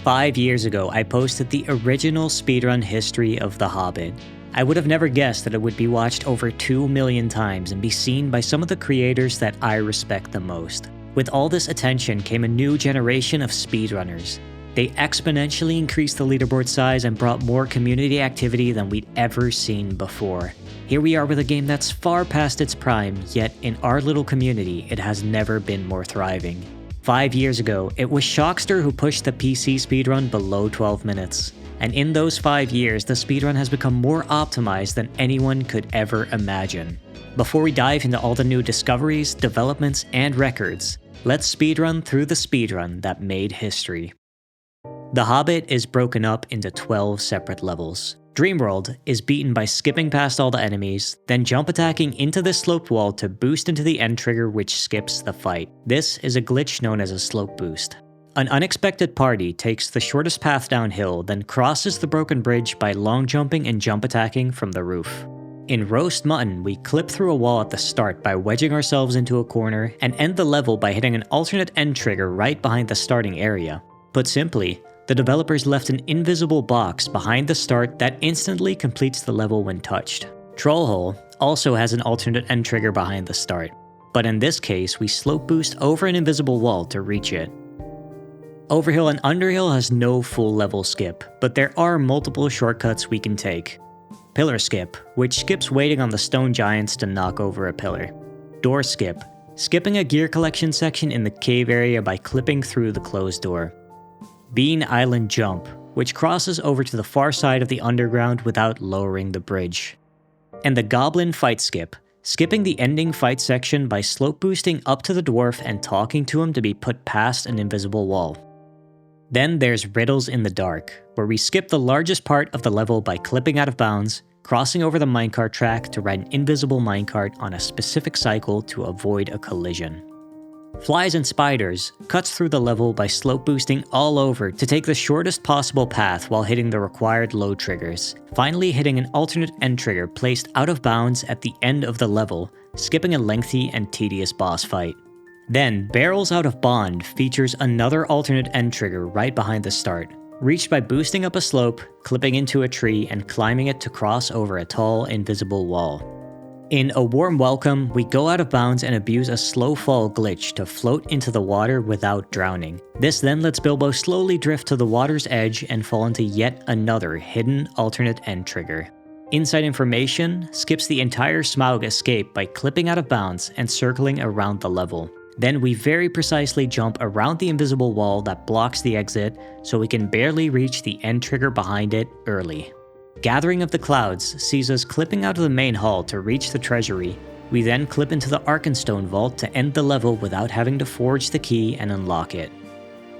5 years ago, I posted the original speedrun history of The Hobbit. I would have never guessed that it would be watched over 2 million times and be seen by some of the creators that I respect the most. With all this attention came a new generation of speedrunners. They exponentially increased the leaderboard size and brought more community activity than we'd ever seen before. Here we are with a game that's far past its prime, yet in our little community, it has never been more thriving. 5 years ago, it was Shockster who pushed the PC speedrun below 12 minutes. And in those 5 years, the speedrun has become more optimized than anyone could ever imagine. Before we dive into all the new discoveries, developments, and records, let's speedrun through the speedrun that made history. The Hobbit is broken up into 12 separate levels. Dreamworld is beaten by skipping past all the enemies, then jump attacking into the sloped wall to boost into the end trigger which skips the fight. This is a glitch known as a slope boost. An unexpected party takes the shortest path downhill, then crosses the broken bridge by long jumping and jump attacking from the roof. In Roast Mutton, we clip through a wall at the start by wedging ourselves into a corner and end the level by hitting an alternate end trigger right behind the starting area. Put simply, the developers left an invisible box behind the start that instantly completes the level when touched. Trollhole also has an alternate end trigger behind the start, but in this case we slope boost over an invisible wall to reach it. Overhill and Underhill has no full level skip, but there are multiple shortcuts we can take. Pillar Skip, which skips waiting on the stone giants to knock over a pillar. Door Skip, skipping a gear collection section in the cave area by clipping through the closed door. Bean Island Jump, which crosses over to the far side of the underground without lowering the bridge. And the Goblin Fight Skip, skipping the ending fight section by slope boosting up to the dwarf and talking to him to be put past an invisible wall. Then there's Riddles in the Dark, where we skip the largest part of the level by clipping out of bounds, crossing over the minecart track to ride an invisible minecart on a specific cycle to avoid a collision. Flies and Spiders cuts through the level by slope boosting all over to take the shortest possible path while hitting the required load triggers, finally hitting an alternate end trigger placed out of bounds at the end of the level, skipping a lengthy and tedious boss fight. Then, Barrels Out of Bond features another alternate end trigger right behind the start, reached by boosting up a slope, clipping into a tree, and climbing it to cross over a tall, invisible wall. In A Warm Welcome, we go out of bounds and abuse a slow fall glitch to float into the water without drowning. This then lets Bilbo slowly drift to the water's edge and fall into yet another hidden alternate end trigger. Inside Information skips the entire Smaug escape by clipping out of bounds and circling around the level. Then we very precisely jump around the invisible wall that blocks the exit so we can barely reach the end trigger behind it early. Gathering of the Clouds sees us clipping out of the main hall to reach the treasury. We then clip into the Arkenstone vault to end the level without having to forge the key and unlock it.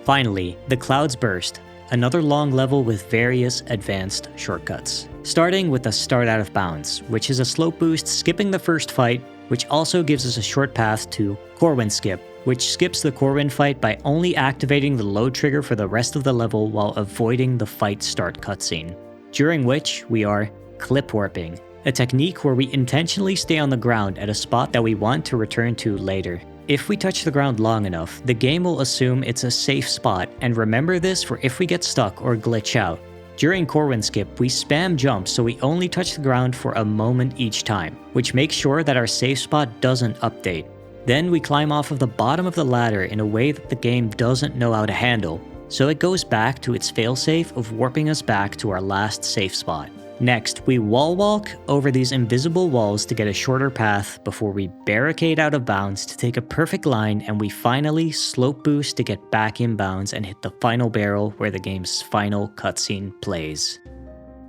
Finally, the Clouds Burst, another long level with various advanced shortcuts. Starting with the Start Out of Bounds, which is a slope boost skipping the first fight, which also gives us a short path to Corwin Skip, which skips the Corwin fight by only activating the load trigger for the rest of the level while avoiding the fight start cutscene. During which we are clip warping, a technique where we intentionally stay on the ground at a spot that we want to return to later. If we touch the ground long enough, the game will assume it's a safe spot and remember this for if we get stuck or glitch out. During Corwin Skip, we spam jump so we only touch the ground for a moment each time, which makes sure that our safe spot doesn't update. Then we climb off of the bottom of the ladder in a way that the game doesn't know how to handle, so it goes back to its failsafe of warping us back to our last safe spot. Next, we wall walk over these invisible walls to get a shorter path before we barricade out of bounds to take a perfect line, and we finally slope boost to get back in bounds and hit the final barrel where the game's final cutscene plays.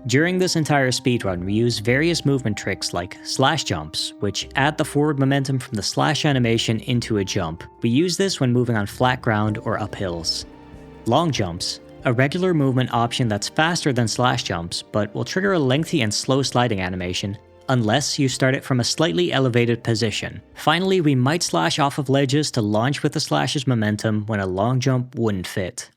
During this entire speedrun, we use various movement tricks like slash jumps, which add the forward momentum from the slash animation into a jump. We use this when moving on flat ground or up hills. Long jumps, a regular movement option that's faster than slash jumps, but will trigger a lengthy and slow sliding animation, unless you start it from a slightly elevated position. Finally, we might slash off of ledges to launch with the slash's momentum when a long jump wouldn't fit.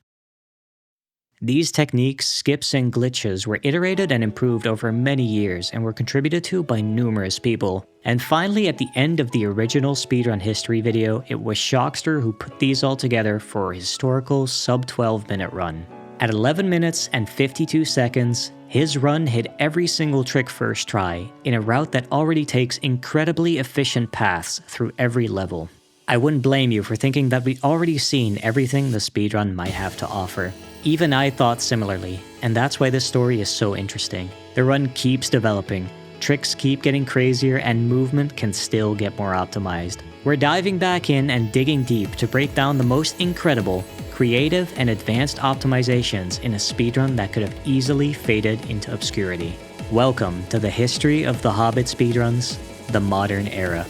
These techniques, skips, and glitches were iterated and improved over many years and were contributed to by numerous people. And finally, at the end of the original speedrun history video, it was Shockster who put these all together for a historical sub-12 minute run. At 11 minutes and 52 seconds, his run hit every single trick first try in a route that already takes incredibly efficient paths through every level. I wouldn't blame you for thinking that we'd already seen everything the speedrun might have to offer. Even I thought similarly, and that's why this story is so interesting. The run keeps developing, tricks keep getting crazier, and movement can still get more optimized. We're diving back in and digging deep to break down the most incredible, creative, and advanced optimizations in a speedrun that could have easily faded into obscurity. Welcome to the history of the Hobbit speedruns, the modern era.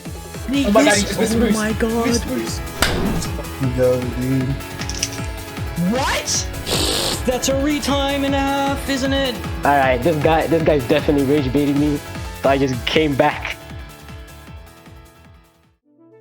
Oh my god, he just missed Oh my god. Yo, dude. What? That's a retime and a half, isn't it? Alright, this guy's definitely rage baiting me, so I just came back.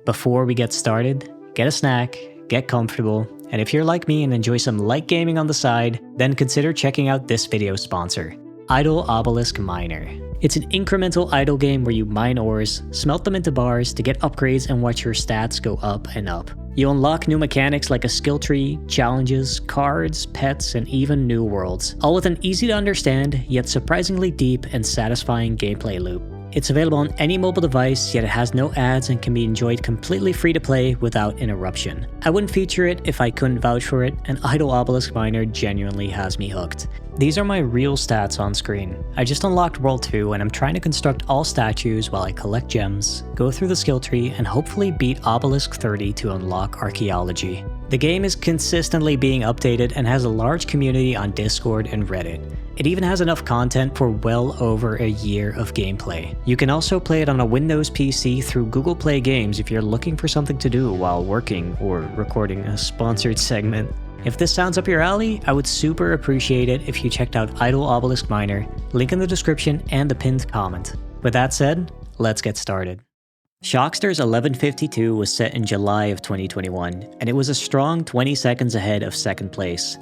Before we get started, get a snack, get comfortable, and if you're like me and enjoy some light gaming on the side, then consider checking out this video sponsor, Idle Obelisk Miner. It's an incremental idle game where you mine ores, smelt them into bars to get upgrades and watch your stats go up and up. You unlock new mechanics like a skill tree, challenges, cards, pets, and even new worlds, all with an easy to understand, yet surprisingly deep and satisfying gameplay loop. It's available on any mobile device, yet it has no ads and can be enjoyed completely free to play without interruption. I wouldn't feature it if I couldn't vouch for it, and Idle Obelisk Miner genuinely has me hooked. These are my real stats on screen. I just unlocked World 2 and I'm trying to construct all statues while I collect gems, go through the skill tree, and hopefully beat Obelisk 30 to unlock Archaeology. The game is consistently being updated and has a large community on Discord and Reddit. It even has enough content for well over a year of gameplay. You can also play it on a Windows PC through Google Play Games if you're looking for something to do while working or recording a sponsored segment. If this sounds up your alley, I would super appreciate it if you checked out Idle Obelisk Miner, link in the description and the pinned comment. With that said, let's get started. Shockster's 1152 was set in July of 2021, and it was a strong 20 seconds ahead of second place.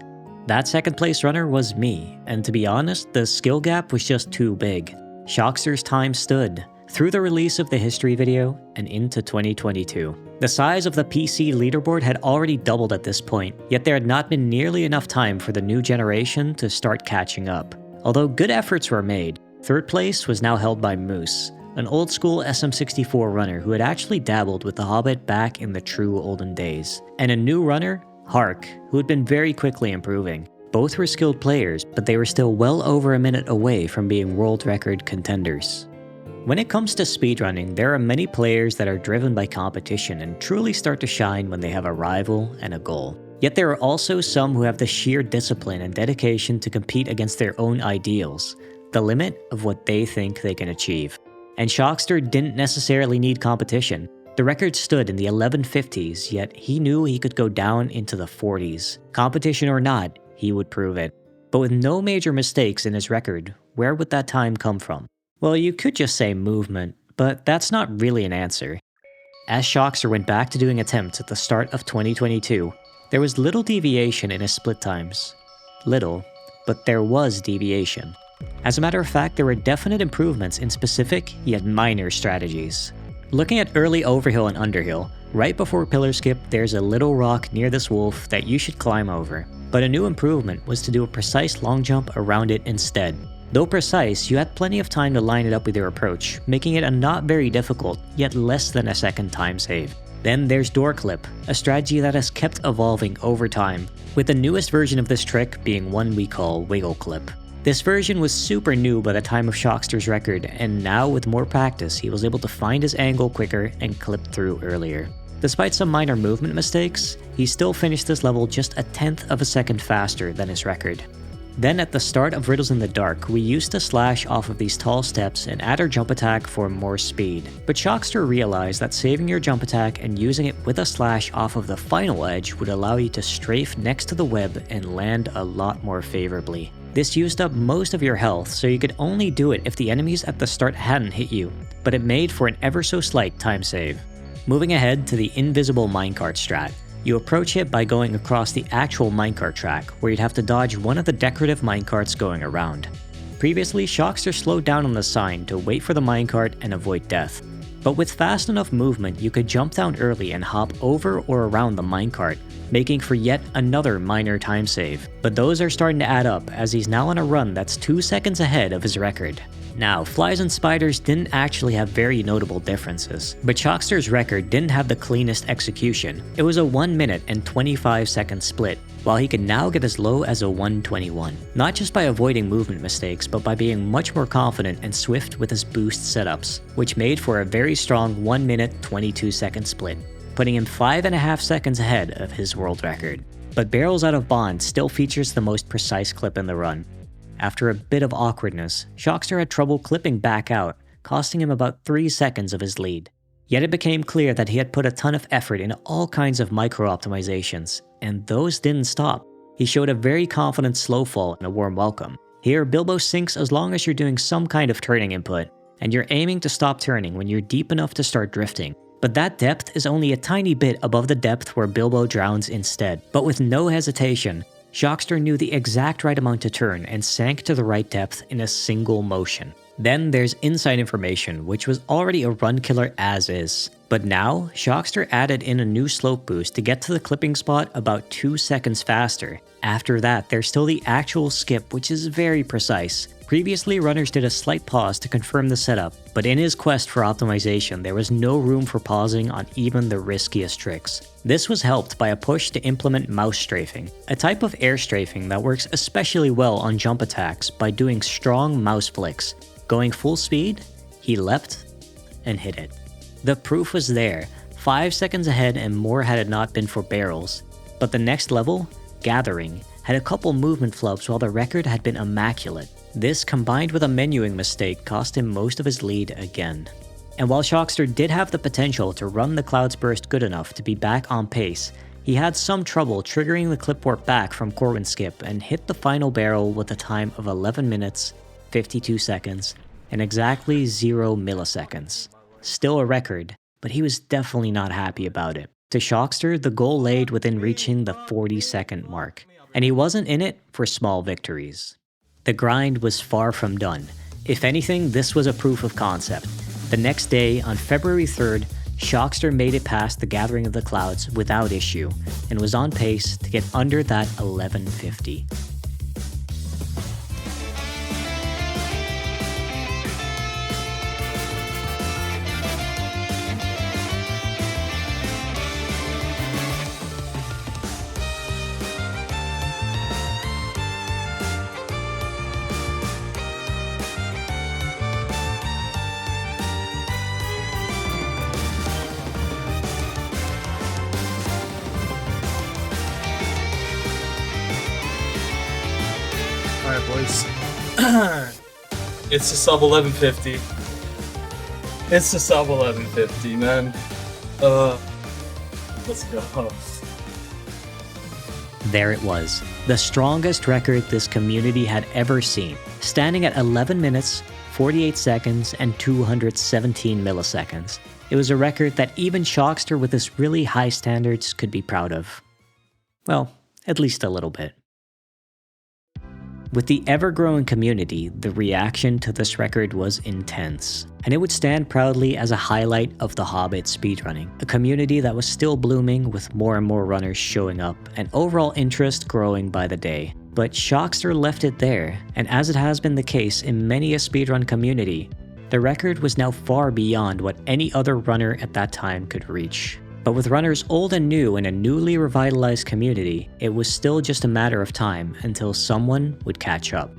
That second place runner was me, and to be honest, the skill gap was just too big. Shockster's time stood, through the release of the history video and into 2022. The size of the PC leaderboard had already doubled at this point, yet there had not been nearly enough time for the new generation to start catching up. Although good efforts were made, third place was now held by Moose, an old school SM64 runner who had actually dabbled with the Hobbit back in the true olden days, and a new runner, Hark, who had been very quickly improving. Both were skilled players, but they were still well over a minute away from being world record contenders. When it comes to speedrunning, there are many players that are driven by competition and truly start to shine when they have a rival and a goal. Yet there are also some who have the sheer discipline and dedication to compete against their own ideals, the limit of what they think they can achieve. And Shockster didn't necessarily need competition. The record stood in the 1150s, yet he knew he could go down into the 40s. Competition or not, he would prove it. But with no major mistakes in his record, where would that time come from? Well, you could just say movement, but that's not really an answer. As Shockster went back to doing attempts at the start of 2022, there was little deviation in his split times. Little, but there was deviation. As a matter of fact, there were definite improvements in specific yet minor strategies. Looking at early overhill and underhill, right before pillar skip there's a little rock near this wolf that you should climb over. But a new improvement was to do a precise long jump around it instead. Though precise, you had plenty of time to line it up with your approach, making it a not very difficult, yet less than a second time save. Then there's door clip, a strategy that has kept evolving over time, with the newest version of this trick being one we call wiggle clip. This version was super new by the time of Shockster's record, and now with more practice he was able to find his angle quicker and clip through earlier. Despite some minor movement mistakes, he still finished this level just 1/10 of a second faster than his record. Then at the start of Riddles in the Dark, we used to slash off of these tall steps and add our jump attack for more speed. But Shockster realized that saving your jump attack and using it with a slash off of the final edge would allow you to strafe next to the web and land a lot more favorably. This used up most of your health, so you could only do it if the enemies at the start hadn't hit you, but it made for an ever so slight time save. Moving ahead to the invisible minecart strat. You approach it by going across the actual minecart track, where you'd have to dodge one of the decorative minecarts going around. Previously, Shockster slowed down on the sign to wait for the minecart and avoid death. But with fast enough movement, you could jump down early and hop over or around the minecart, making for yet another minor time save. But those are starting to add up, as he's now on a run that's 2 seconds ahead of his record. Now, flies and spiders didn't actually have very notable differences, but Shockster's record didn't have the cleanest execution. It was a 1 minute and 25 second split, while he could now get as low as a 1:21. Not just by avoiding movement mistakes, but by being much more confident and swift with his boost setups, which made for a very strong 1 minute 22 second split, putting him 5.5 seconds ahead of his world record. But Barrels Out of Bond still features the most precise clip in the run. After a bit of awkwardness, Shockster had trouble clipping back out, costing him about 3 seconds of his lead. Yet it became clear that he had put a ton of effort into all kinds of micro-optimizations, and those didn't stop. He showed a very confident slow fall and a warm welcome. Here, Bilbo sinks as long as you're doing some kind of turning input, and you're aiming to stop turning when you're deep enough to start drifting. But that depth is only a tiny bit above the depth where Bilbo drowns instead. But with no hesitation, Shockster knew the exact right amount to turn and sank to the right depth in a single motion. Then there's inside information, which was already a run killer as is. But now, Shockster added in a new slope boost to get to the clipping spot about 2 seconds faster. After that, there's still the actual skip, which is very precise. Previously, runners did a slight pause to confirm the setup, but in his quest for optimization, there was no room for pausing on even the riskiest tricks. This was helped by a push to implement mouse strafing, a type of air strafing that works especially well on jump attacks by doing strong mouse flicks. Going full speed, he leapt and hit it. The proof was there, 5 seconds ahead and more had it not been for Barrels. But the next level, Gathering, had a couple movement flubs while the record had been immaculate. This, combined with a menuing mistake, cost him most of his lead again. And while Shockster did have the potential to run the Cloud's Burst good enough to be back on pace, he had some trouble triggering the clip warp back from Corwin's skip and hit the final barrel with a time of 11 minutes, 52 seconds, and exactly 0 milliseconds. Still a record, but he was definitely not happy about it. To Shockster, the goal laid within reaching the 40-second mark, and he wasn't in it for small victories. The grind was far from done. If anything, this was a proof of concept. The next day, on February 3rd, Shockster made it past the Gathering of the Clouds without issue, and was on pace to get under that 1150. Alright, boys. It's the sub 1150. It's the sub 1150, man. Let's go. There it was, the strongest record this community had ever seen, standing at 11 minutes, 48 seconds, and 217 milliseconds. It was a record that even Shockster with his really high standards could be proud of. Well, at least a little bit. With the ever-growing community, the reaction to this record was intense, and it would stand proudly as a highlight of the Hobbit speedrunning, a community that was still blooming with more and more runners showing up and overall interest growing by the day. But Shockster left it there, and as it has been the case in many a speedrun community, the record was now far beyond what any other runner at that time could reach. But with runners old and new in a newly revitalized community, it was still just a matter of time until someone would catch up.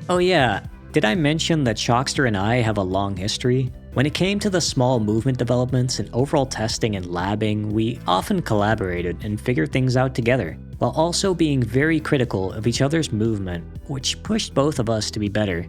Oh yeah, did I mention that Shockster and I have a long history? When it came to the small movement developments and overall testing and labbing, we often collaborated and figured things out together, while also being very critical of each other's movement, which pushed both of us to be better.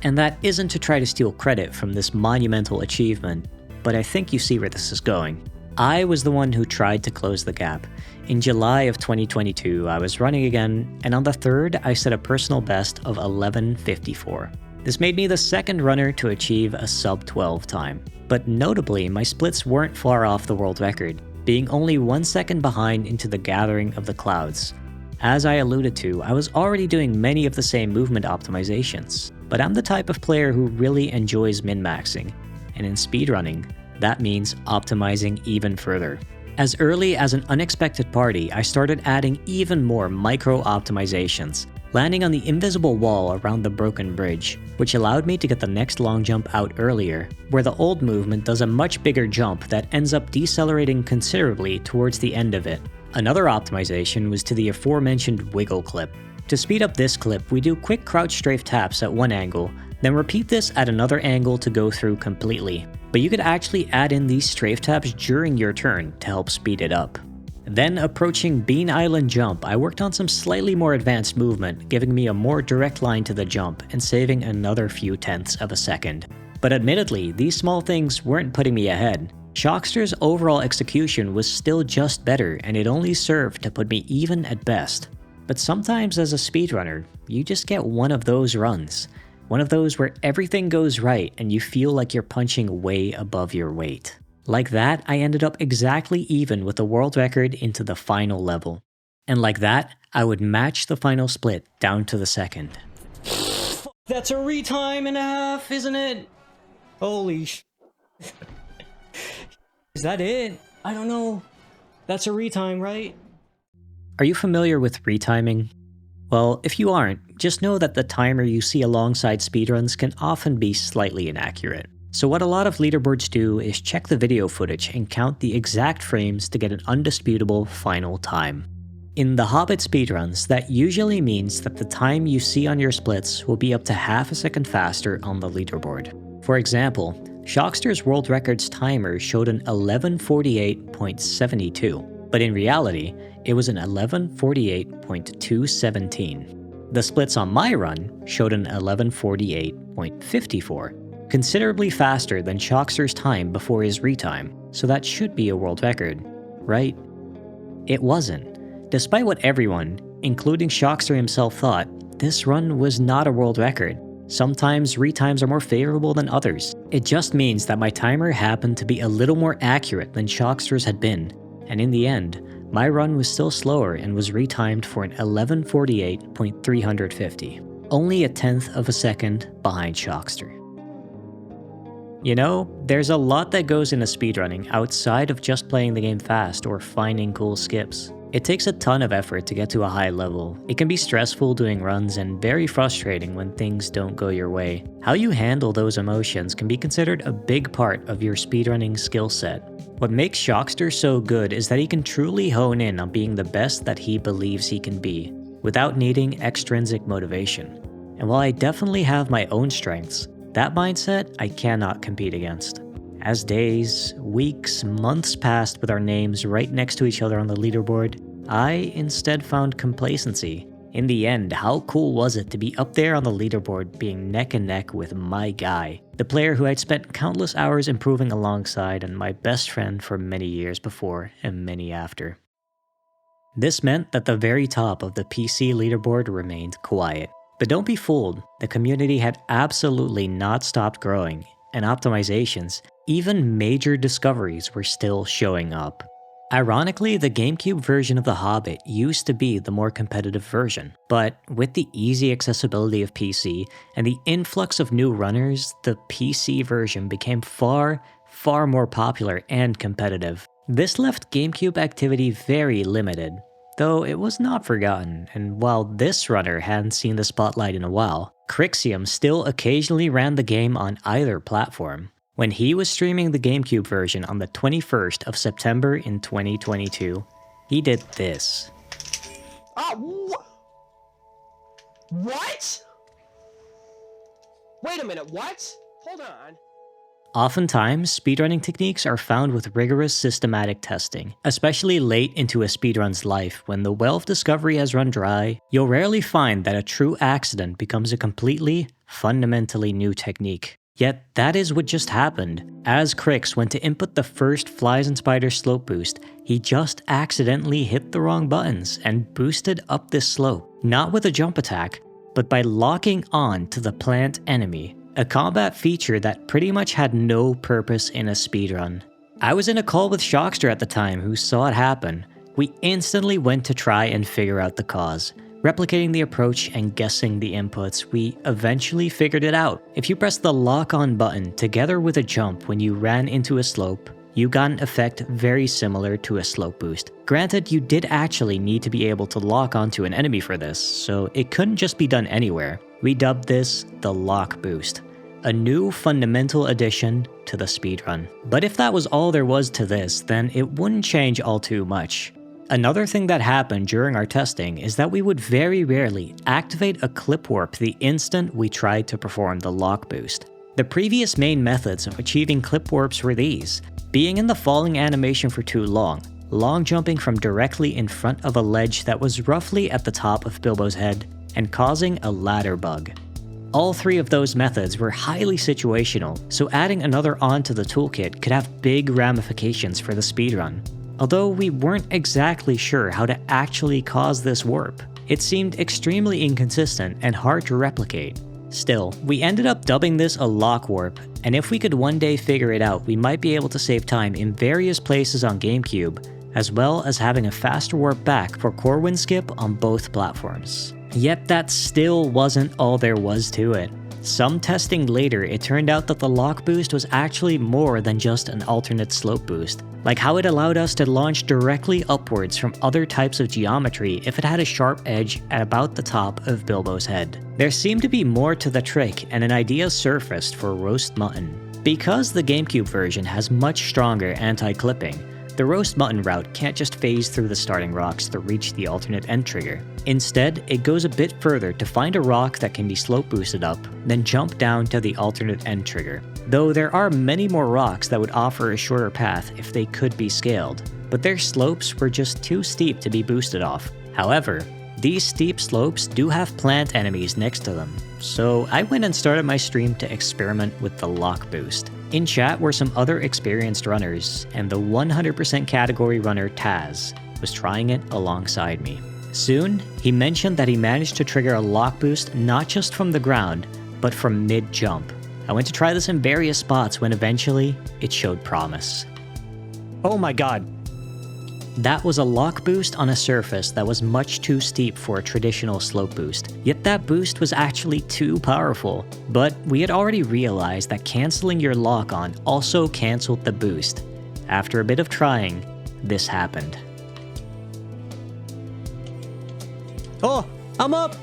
And that isn't to try to steal credit from this monumental achievement, but I think you see where this is going. I was the one who tried to close the gap. In July of 2022, I was running again, and on the 3rd, I set a personal best of 11:54. This made me the second runner to achieve a sub 12 time. But notably, my splits weren't far off the world record, being only 1 second behind into the Gathering of the Clouds. As I alluded to, I was already doing many of the same movement optimizations, but I'm the type of player who really enjoys min-maxing, and in speedrunning, that means optimizing even further. As early as an unexpected party, I started adding even more micro-optimizations, landing on the invisible wall around the broken bridge, which allowed me to get the next long jump out earlier, where the old movement does a much bigger jump that ends up decelerating considerably towards the end of it. Another optimization was to the aforementioned wiggle clip. To speed up this clip, we do quick crouch strafe taps at one angle, then repeat this at another angle to go through completely. But you could actually add in these strafe taps during your turn to help speed it up. Then approaching Bean Island Jump, I worked on some slightly more advanced movement, giving me a more direct line to the jump and saving another few tenths of a second. But admittedly, these small things weren't putting me ahead. Shockster's overall execution was still just better, and it only served to put me even at best. But sometimes as a speedrunner, you just get one of those runs. One of those where everything goes right and you feel like you're punching way above your weight. Like that, I ended up exactly even with the world record into the final level. And like that, I would match the final split down to the second. That's a retime and a half, isn't it? Holy sh... Is that it? I don't know. That's a retime, right? Are you familiar with retiming? Well, if you aren't, just know that the timer you see alongside speedruns can often be slightly inaccurate. So what a lot of leaderboards do is check the video footage and count the exact frames to get an undisputable final time. In the Hobbit speedruns, that usually means that the time you see on your splits will be up to half a second faster on the leaderboard. For example, Shockster's world record's timer showed an 11:48.72, but in reality, it was an 11:48.217. The splits on my run showed an 11:48.54, considerably faster than Shockster's time before his retime, so that should be a world record, right? It wasn't. Despite what everyone, including Shockster himself, thought, this run was not a world record. Sometimes retimes are more favorable than others. It just means that my timer happened to be a little more accurate than Shockster's had been, and in the end, my run was still slower and was retimed for an 11:48.350, only a tenth of a second behind Shockster. You know, there's a lot that goes into speedrunning outside of just playing the game fast or finding cool skips. It takes a ton of effort to get to a high level. It can be stressful doing runs and very frustrating when things don't go your way. How you handle those emotions can be considered a big part of your speedrunning skill set. What makes Shockster so good is that he can truly hone in on being the best that he believes he can be, without needing extrinsic motivation. And while I definitely have my own strengths, that mindset I cannot compete against. As days, weeks, months passed with our names right next to each other on the leaderboard, I instead found complacency. In the end, how cool was it to be up there on the leaderboard being neck and neck with my guy, the player who I'd spent countless hours improving alongside and my best friend for many years before and many after. This meant that the very top of the PC leaderboard remained quiet. But don't be fooled, the community had absolutely not stopped growing, and optimizations, even major discoveries, were still showing up. Ironically, the GameCube version of The Hobbit used to be the more competitive version, but with the easy accessibility of PC and the influx of new runners, the PC version became far more popular and competitive. This left GameCube activity very limited, though it was not forgotten, and while this runner hadn't seen the spotlight in a while, Crixium still occasionally ran the game on either platform. When he was streaming the GameCube version on the 21st of September in 2022, he did this. What? Wait a minute, what? Hold on. Oftentimes, speedrunning techniques are found with rigorous systematic testing, especially late into a speedrun's life when the well of discovery has run dry. You'll rarely find that a true accident becomes a completely, fundamentally new technique. Yet that is what just happened. As Crix went to input the first Flies and Spiders slope boost, he just accidentally hit the wrong buttons and boosted up this slope, not with a jump attack, but by locking on to the plant enemy. A combat feature that pretty much had no purpose in a speedrun. I was in a call with Shockster at the time who saw it happen. We instantly went to try and figure out the cause. Replicating the approach and guessing the inputs, we eventually figured it out. If you press the lock on button together with a jump when you ran into a slope, you got an effect very similar to a slope boost. Granted, you did actually need to be able to lock onto an enemy for this, so it couldn't just be done anywhere. We dubbed this the lock boost, a new fundamental addition to the speedrun. But if that was all there was to this, then it wouldn't change all too much. Another thing that happened during our testing is that we would very rarely activate a clip warp the instant we tried to perform the lock boost. The previous main methods of achieving clip warps were these: being in the falling animation for too long jumping from directly in front of a ledge that was roughly at the top of Bilbo's head, and causing a ladder bug. All three of those methods were highly situational, so adding another onto the toolkit could have big ramifications for the speedrun. Although we weren't exactly sure how to actually cause this warp, it seemed extremely inconsistent and hard to replicate. Still, we ended up dubbing this a lock warp, and if we could one day figure it out, we might be able to save time in various places on GameCube, as well as having a faster warp back for Corwin skip on both platforms. Yet that still wasn't all there was to it. Some testing later, it turned out that the lock boost was actually more than just an alternate slope boost, like how it allowed us to launch directly upwards from other types of geometry if it had a sharp edge at about the top of Bilbo's head. There seemed to be more to the trick, and an idea surfaced for roast mutton. Because the GameCube version has much stronger anti-clipping, the roast mutton route can't just phase through the starting rocks to reach the alternate end trigger. Instead, it goes a bit further to find a rock that can be slope boosted up, then jump down to the alternate end trigger. Though there are many more rocks that would offer a shorter path if they could be scaled, but their slopes were just too steep to be boosted off. However, these steep slopes do have plant enemies next to them, so I went and started my stream to experiment with the lock boost. In chat were some other experienced runners, and the 100% category runner Taz was trying it alongside me. Soon, he mentioned that he managed to trigger a lock boost not just from the ground, but from mid-jump. I went to try this in various spots when eventually, it showed promise. Oh my god! That was a lock boost on a surface that was much too steep for a traditional slope boost, yet that boost was actually too powerful. But we had already realized that cancelling your lock on also cancelled the boost. After a bit of trying, this happened. Oh, I'm up!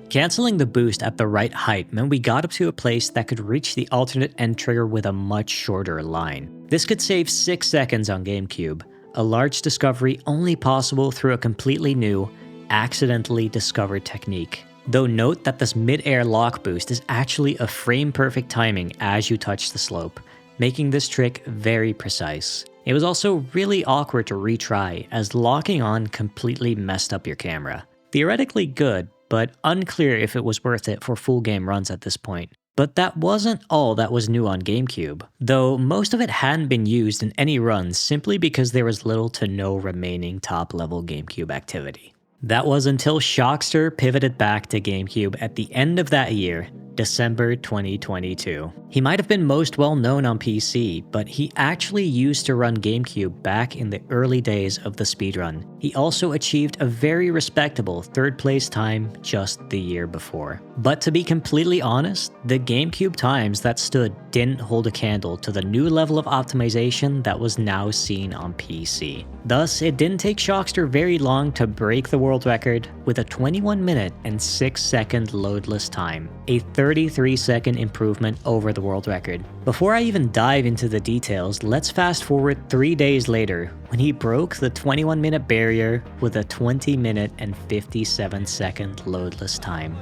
Cancelling the boost at the right height meant we got up to a place that could reach the alternate end trigger with a much shorter line. This could save 6 seconds on GameCube, a large discovery only possible through a completely new, accidentally discovered technique. Though note that this mid-air lock boost is actually a frame-perfect timing as you touch the slope, making this trick very precise. It was also really awkward to retry, as locking on completely messed up your camera. Theoretically good, but unclear if it was worth it for full game runs at this point. But that wasn't all that was new on GameCube, though most of it hadn't been used in any runs simply because there was little to no remaining top-level GameCube activity. That was until Shockster pivoted back to GameCube at the end of that year, December 2022. He might have been most well known on PC, but he actually used to run GameCube back in the early days of the speedrun. He also achieved a very respectable 3rd place time just the year before. But to be completely honest, the GameCube times that stood didn't hold a candle to the new level of optimization that was now seen on PC. Thus, it didn't take Shockster very long to break the world record with a 21-minute and 6-second loadless time, a 33-second improvement over the world record. Before I even dive into the details, let's fast forward 3 days later when he broke the 21-minute barrier with a 20-minute and 57-second loadless time.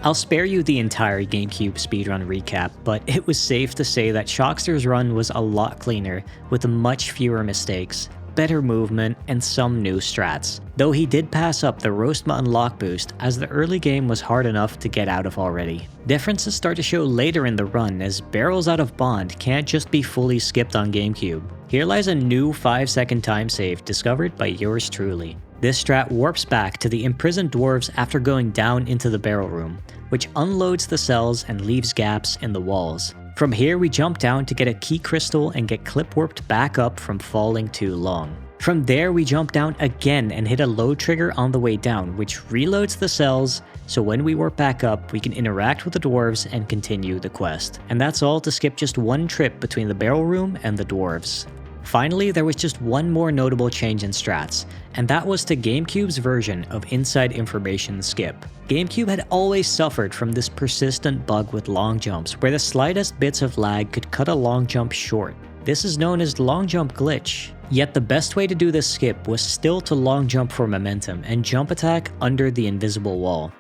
I'll spare you the entire GameCube speedrun recap, but it was safe to say that Shockster's run was a lot cleaner, with much fewer mistakes, better movement, and some new strats, though he did pass up the Roast Mutton lock boost as the early game was hard enough to get out of already. Differences start to show later in the run as barrels out of Bond can't just be fully skipped on GameCube. Here lies a new 5-second time save discovered by yours truly. This strat warps back to the imprisoned dwarves after going down into the barrel room, which unloads the cells and leaves gaps in the walls. From here we jump down to get a key crystal and get clip warped back up from falling too long. From there we jump down again and hit a load trigger on the way down, which reloads the cells so when we warp back up, we can interact with the dwarves and continue the quest. And that's all to skip just one trip between the barrel room and the dwarves. Finally, there was just one more notable change in strats, and that was to GameCube's version of Inside Information Skip. GameCube had always suffered from this persistent bug with long jumps, where the slightest bits of lag could cut a long jump short. This is known as long jump glitch. Yet the best way to do this skip was still to long jump for momentum and jump attack under the invisible wall.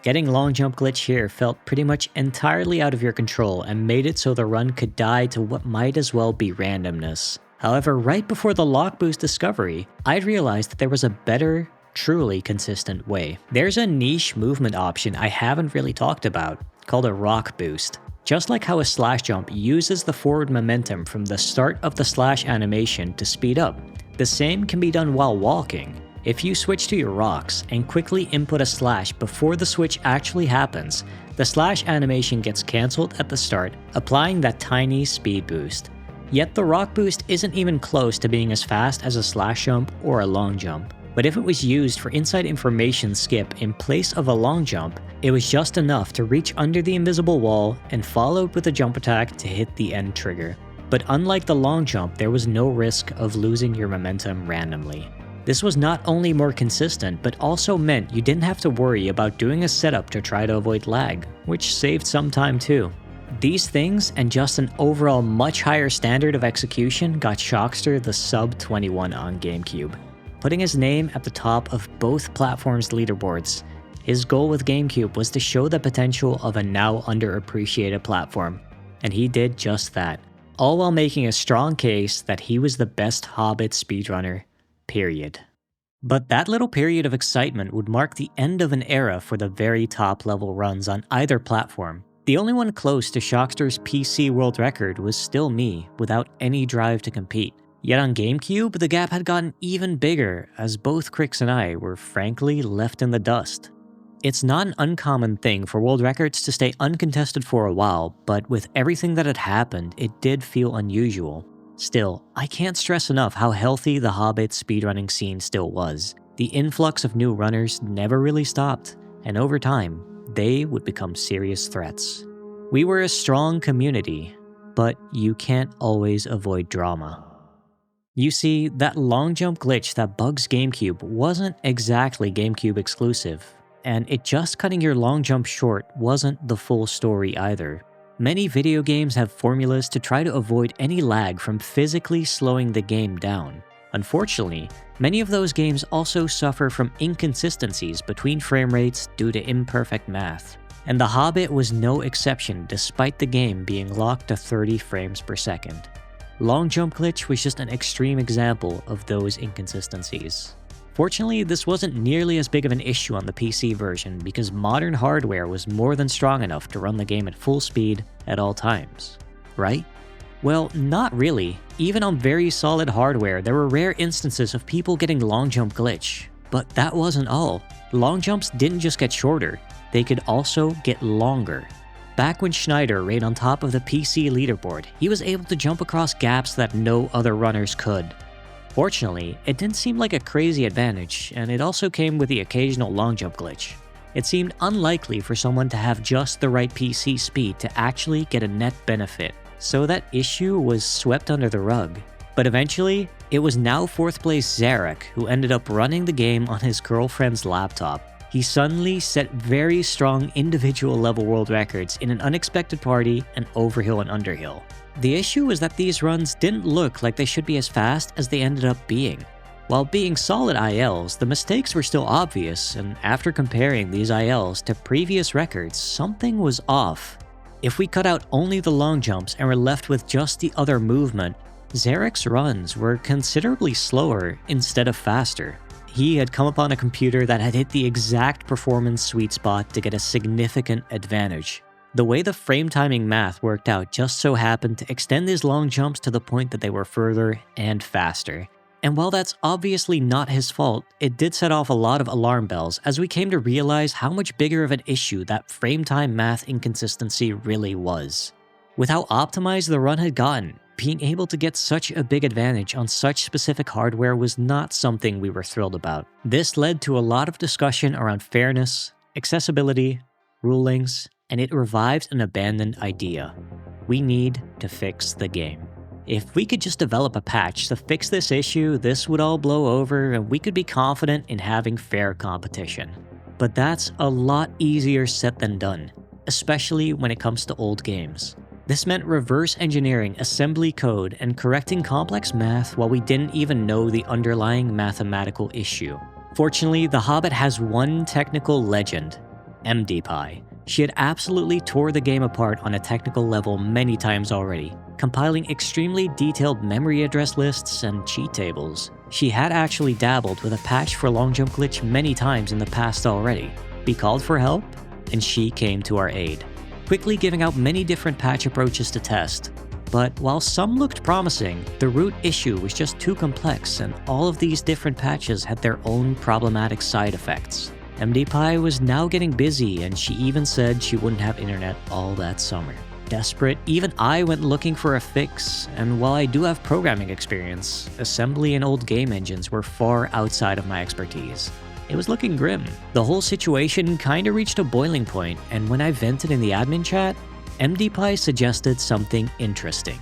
Getting long jump glitch here felt pretty much entirely out of your control and made it so the run could die to what might as well be randomness. However, right before the lock boost discovery, I'd realized that there was a better, truly consistent way. There's a niche movement option I haven't really talked about, called a rock boost. Just like how a slash jump uses the forward momentum from the start of the slash animation to speed up, the same can be done while walking. If you switch to your rocks and quickly input a slash before the switch actually happens, the slash animation gets cancelled at the start, applying that tiny speed boost. Yet the rock boost isn't even close to being as fast as a slash jump or a long jump. But if it was used for Inside Information Skip in place of a long jump, it was just enough to reach under the invisible wall and followed with a jump attack to hit the end trigger. But unlike the long jump, there was no risk of losing your momentum randomly. This was not only more consistent, but also meant you didn't have to worry about doing a setup to try to avoid lag, which saved some time too. These things, and just an overall much higher standard of execution, got Shockster the sub 21 on GameCube, putting his name at the top of both platforms' leaderboards. His goal with GameCube was to show the potential of a now underappreciated platform, and he did just that, all while making a strong case that he was the best Hobbit speedrunner, period. But that little period of excitement would mark the end of an era for the very top level runs on either platform. The only one close to Shockster's PC world record was still me, without any drive to compete. Yet on GameCube, the gap had gotten even bigger, as both Crix and I were frankly left in the dust. It's not an uncommon thing for world records to stay uncontested for a while, but with everything that had happened, it did feel unusual. Still, I can't stress enough how healthy the Hobbit speedrunning scene still was. The influx of new runners never really stopped, and over time, they would become serious threats. We were a strong community, but you can't always avoid drama. You see, that long jump glitch that bugs GameCube wasn't exactly GameCube exclusive, and it just cutting your long jump short wasn't the full story either. Many video games have formulas to try to avoid any lag from physically slowing the game down. Unfortunately, many of those games also suffer from inconsistencies between frame rates due to imperfect math. And The Hobbit was no exception despite the game being locked to 30 frames per second. Long jump glitch was just an extreme example of those inconsistencies. Fortunately, this wasn't nearly as big of an issue on the PC version because modern hardware was more than strong enough to run the game at full speed at all times. Right? Well, not really. Even on very solid hardware, there were rare instances of people getting long jump glitch. But that wasn't all. Long jumps didn't just get shorter, they could also get longer. Back when Schneider reigned on top of the PC leaderboard, he was able to jump across gaps that no other runners could. Fortunately, it didn't seem like a crazy advantage, and it also came with the occasional long jump glitch. It seemed unlikely for someone to have just the right PC speed to actually get a net benefit, so that issue was swept under the rug. But eventually, it was now 4th place Zarek who ended up running the game on his girlfriend's laptop. He suddenly set very strong individual level world records in an unexpected party and overhill and underhill. The issue was that these runs didn't look like they should be as fast as they ended up being. While being solid ILs, the mistakes were still obvious, and after comparing these ILs to previous records, something was off. If we cut out only the long jumps and were left with just the other movement, Zarek's runs were considerably slower instead of faster. He had come upon a computer that had hit the exact performance sweet spot to get a significant advantage. The way the frame timing math worked out just so happened to extend his long jumps to the point that they were further and faster. And while that's obviously not his fault, it did set off a lot of alarm bells as we came to realize how much bigger of an issue that frame time math inconsistency really was. With how optimized the run had gotten, being able to get such a big advantage on such specific hardware was not something we were thrilled about. This led to a lot of discussion around fairness accessibility, rulings, and it revived an abandoned idea. We need to fix the game. If we could just develop a patch to fix this issue, this would all blow over and we could be confident in having fair competition. But that's a lot easier said than done, especially when it comes to old games. This meant reverse engineering assembly code and correcting complex math while we didn't even know the underlying mathematical issue. Fortunately, The Hobbit has one technical legend, MDPie. She had absolutely tore the game apart on a technical level many times already, compiling extremely detailed memory address lists and cheat tables. She had actually dabbled with a patch for long jump glitch many times in the past already. We called for help, and she came to our aid, quickly giving out many different patch approaches to test. But while some looked promising, the root issue was just too complex and all of these different patches had their own problematic side effects. MDPie was now getting busy and she even said she wouldn't have internet all that summer. Desperate, even I went looking for a fix, and while I do have programming experience, assembly and old game engines were far outside of my expertise. It was looking grim. The whole situation kinda reached a boiling point, and when I vented in the admin chat, MDPie suggested something interesting.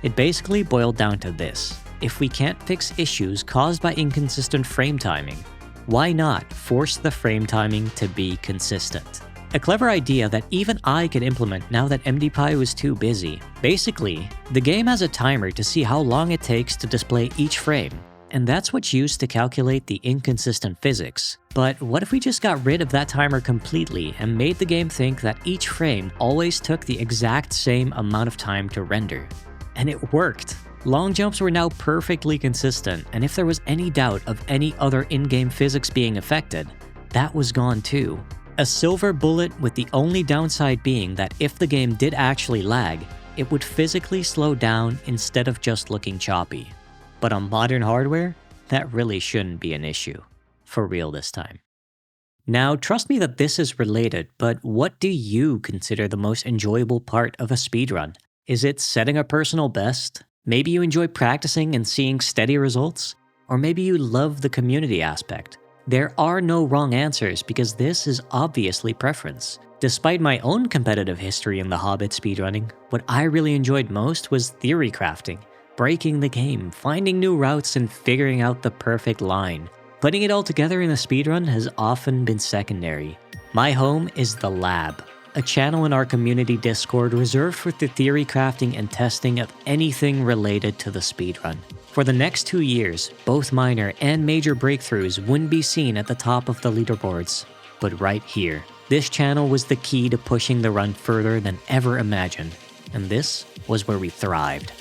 It basically boiled down to this: if we can't fix issues caused by inconsistent frame timing, why not force the frame timing to be consistent? A clever idea that even I could implement now that MDPie was too busy. Basically, the game has a timer to see how long it takes to display each frame, and that's what's used to calculate the inconsistent physics. But what if we just got rid of that timer completely and made the game think that each frame always took the exact same amount of time to render? And it worked! Long jumps were now perfectly consistent, and if there was any doubt of any other in-game physics being affected, that was gone too. A silver bullet, with the only downside being that if the game did actually lag, it would physically slow down instead of just looking choppy. But on modern hardware, that really shouldn't be an issue. For real this time. Now, trust me that this is related, but what do you consider the most enjoyable part of a speedrun? Is it setting a personal best? Maybe you enjoy practicing and seeing steady results? Or maybe you love the community aspect? There are no wrong answers because this is obviously preference. Despite my own competitive history in the Hobbit speedrunning, what I really enjoyed most was theory crafting, breaking the game, finding new routes, and figuring out the perfect line. Putting it all together in a speedrun has often been secondary. My home is The Lab, a channel in our community Discord reserved for the theory crafting and testing of anything related to the speedrun. For the next 2 years, both minor and major breakthroughs wouldn't be seen at the top of the leaderboards, but right here. This channel was the key to pushing the run further than ever imagined, and this was where we thrived.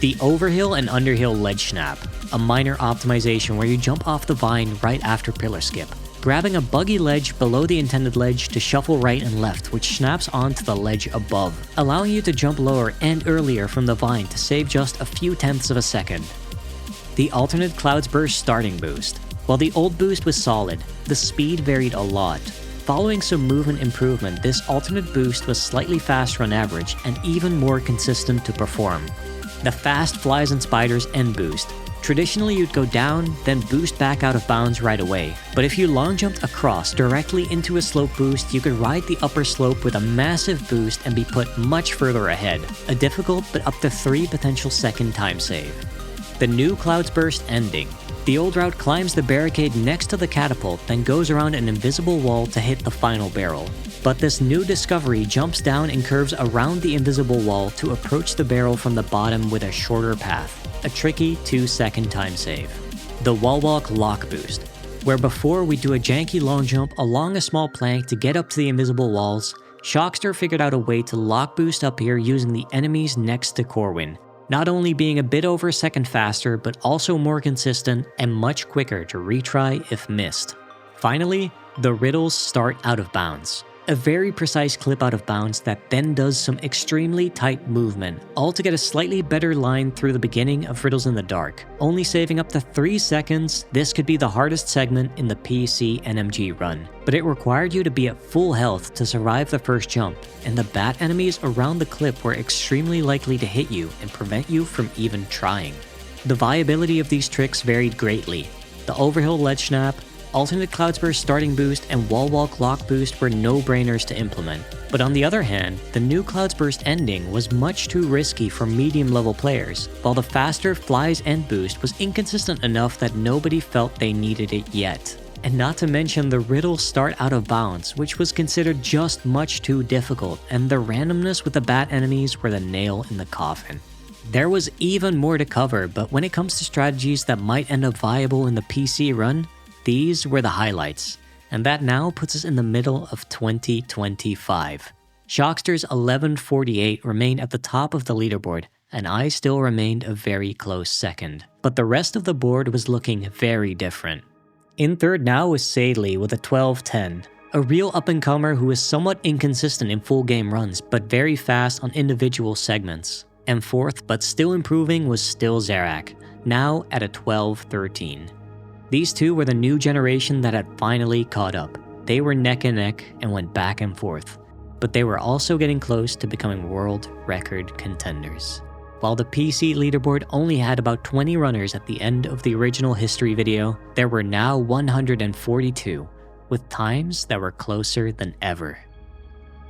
The overhill and underhill ledge snap, a minor optimization where you jump off the vine right after pillar skip, grabbing a buggy ledge below the intended ledge to shuffle right and left, which snaps onto the ledge above, allowing you to jump lower and earlier from the vine to save just a few tenths of a second. The alternate Clouds Burst starting boost. While the old boost was solid, the speed varied a lot. Following some movement improvement, this alternate boost was slightly faster on average and even more consistent to perform. The Fast Flies and Spiders end boost. Traditionally, you'd go down, then boost back out of bounds right away. But if you long jumped across directly into a slope boost, you could ride the upper slope with a massive boost and be put much further ahead. A difficult but up to 3 potential second time save. The new Clouds Burst ending. The old route climbs the barricade next to the catapult, then goes around an invisible wall to hit the final barrel. But this new discovery jumps down and curves around the invisible wall to approach the barrel from the bottom with a shorter path. A tricky 2-second time save. The Wall Walk Lock Boost, where before we do a janky long jump along a small plank to get up to the invisible walls, Shockster figured out a way to lock boost up here using the enemies next to Corwin, not only being a bit over a second faster, but also more consistent and much quicker to retry if missed. Finally, the Riddles Start Out of Bounds. A very precise clip out of bounds that then does some extremely tight movement, all to get a slightly better line through the beginning of Riddles in the Dark. Only saving up to 3 seconds, this could be the hardest segment in the PC NMG run, but it required you to be at full health to survive the first jump, and the bat enemies around the clip were extremely likely to hit you and prevent you from even trying. The viability of these tricks varied greatly. The overhill ledge snap, alternate clouds burst starting boost and wall walk lock boost were no-brainers to implement. But on the other hand, the new clouds burst ending was much too risky for medium level players, while the faster flies end boost was inconsistent enough that nobody felt they needed it yet. And not to mention the riddles start out of bounds, which was considered just much too difficult, and the randomness with the bat enemies were the nail in the coffin. There was even more to cover, but when it comes to strategies that might end up viable in the PC run, these were the highlights. And that now puts us in the middle of 2025. Shockster's 1148 remained at the top of the leaderboard, and I still remained a very close second. But the rest of the board was looking very different. In third now was Sadley with a 1210, a real up-and-comer who is somewhat inconsistent in full game runs, but very fast on individual segments. And fourth, but still improving, was still Zarak, now at a 1213. These two were the new generation that had finally caught up. They were neck and neck and went back and forth, but they were also getting close to becoming world record contenders. While the PC leaderboard only had about 20 runners at the end of the original history video, there were now 142, with times that were closer than ever.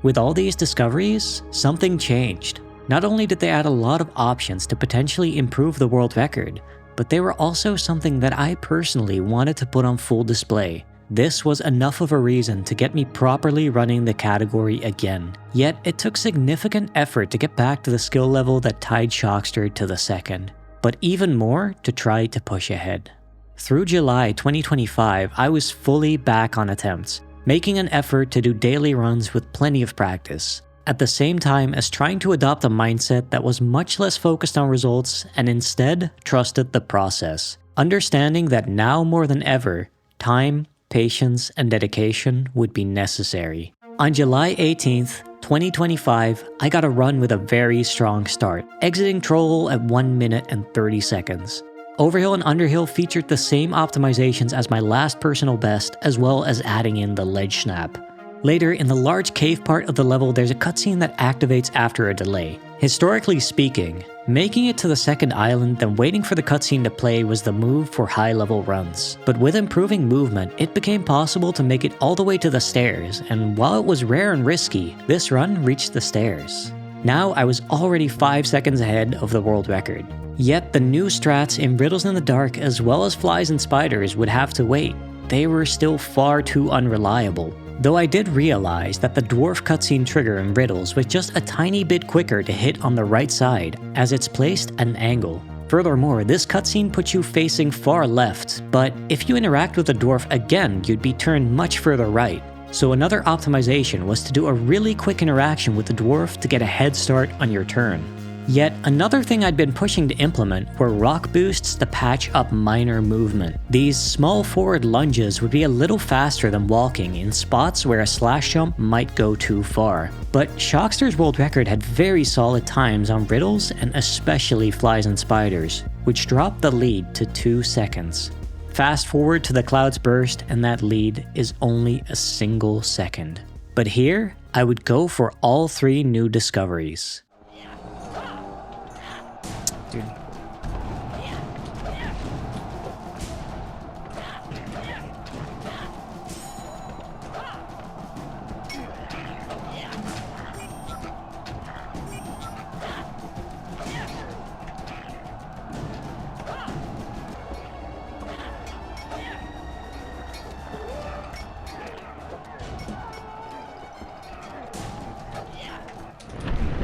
With all these discoveries, something changed. Not only did they add a lot of options to potentially improve the world record, but they were also something that I personally wanted to put on full display. This was enough of a reason to get me properly running the category again. Yet it took significant effort to get back to the skill level that tied Shockster to the second, but even more to try to push ahead. Through July 2025, I was fully back on attempts, making an effort to do daily runs with plenty of practice, at the same time as trying to adopt a mindset that was much less focused on results and instead trusted the process, understanding that now more than ever, time, patience, and dedication would be necessary. On July 18th, 2025, I got a run with a very strong start, exiting Troll at 1 minute and 30 seconds. Overhill and Underhill featured the same optimizations as my last personal best, as well as adding in the ledge snap. Later, in the large cave part of the level, there's a cutscene that activates after a delay. Historically speaking, making it to the second island then waiting for the cutscene to play was the move for high-level runs. But with improving movement, it became possible to make it all the way to the stairs, and while it was rare and risky, this run reached the stairs. Now I was already 5 seconds ahead of the world record. Yet the new strats in Riddles in the Dark as well as Flies and Spiders would have to wait. They were still far too unreliable. Though I did realize that the dwarf cutscene trigger in Riddles was just a tiny bit quicker to hit on the right side, as it's placed at an angle. Furthermore, this cutscene puts you facing far left, but if you interact with the dwarf again, you'd be turned much further right. So another optimization was to do a really quick interaction with the dwarf to get a head start on your turn. Yet another thing I'd been pushing to implement were rock boosts to patch up minor movement. These small forward lunges would be a little faster than walking in spots where a slash jump might go too far. But Shockster's world record had very solid times on Riddles and especially Flies and Spiders, which dropped the lead to 2 seconds. Fast forward to the Clouds Burst and that lead is only a single second. But here, I would go for all 3 new discoveries. Dude.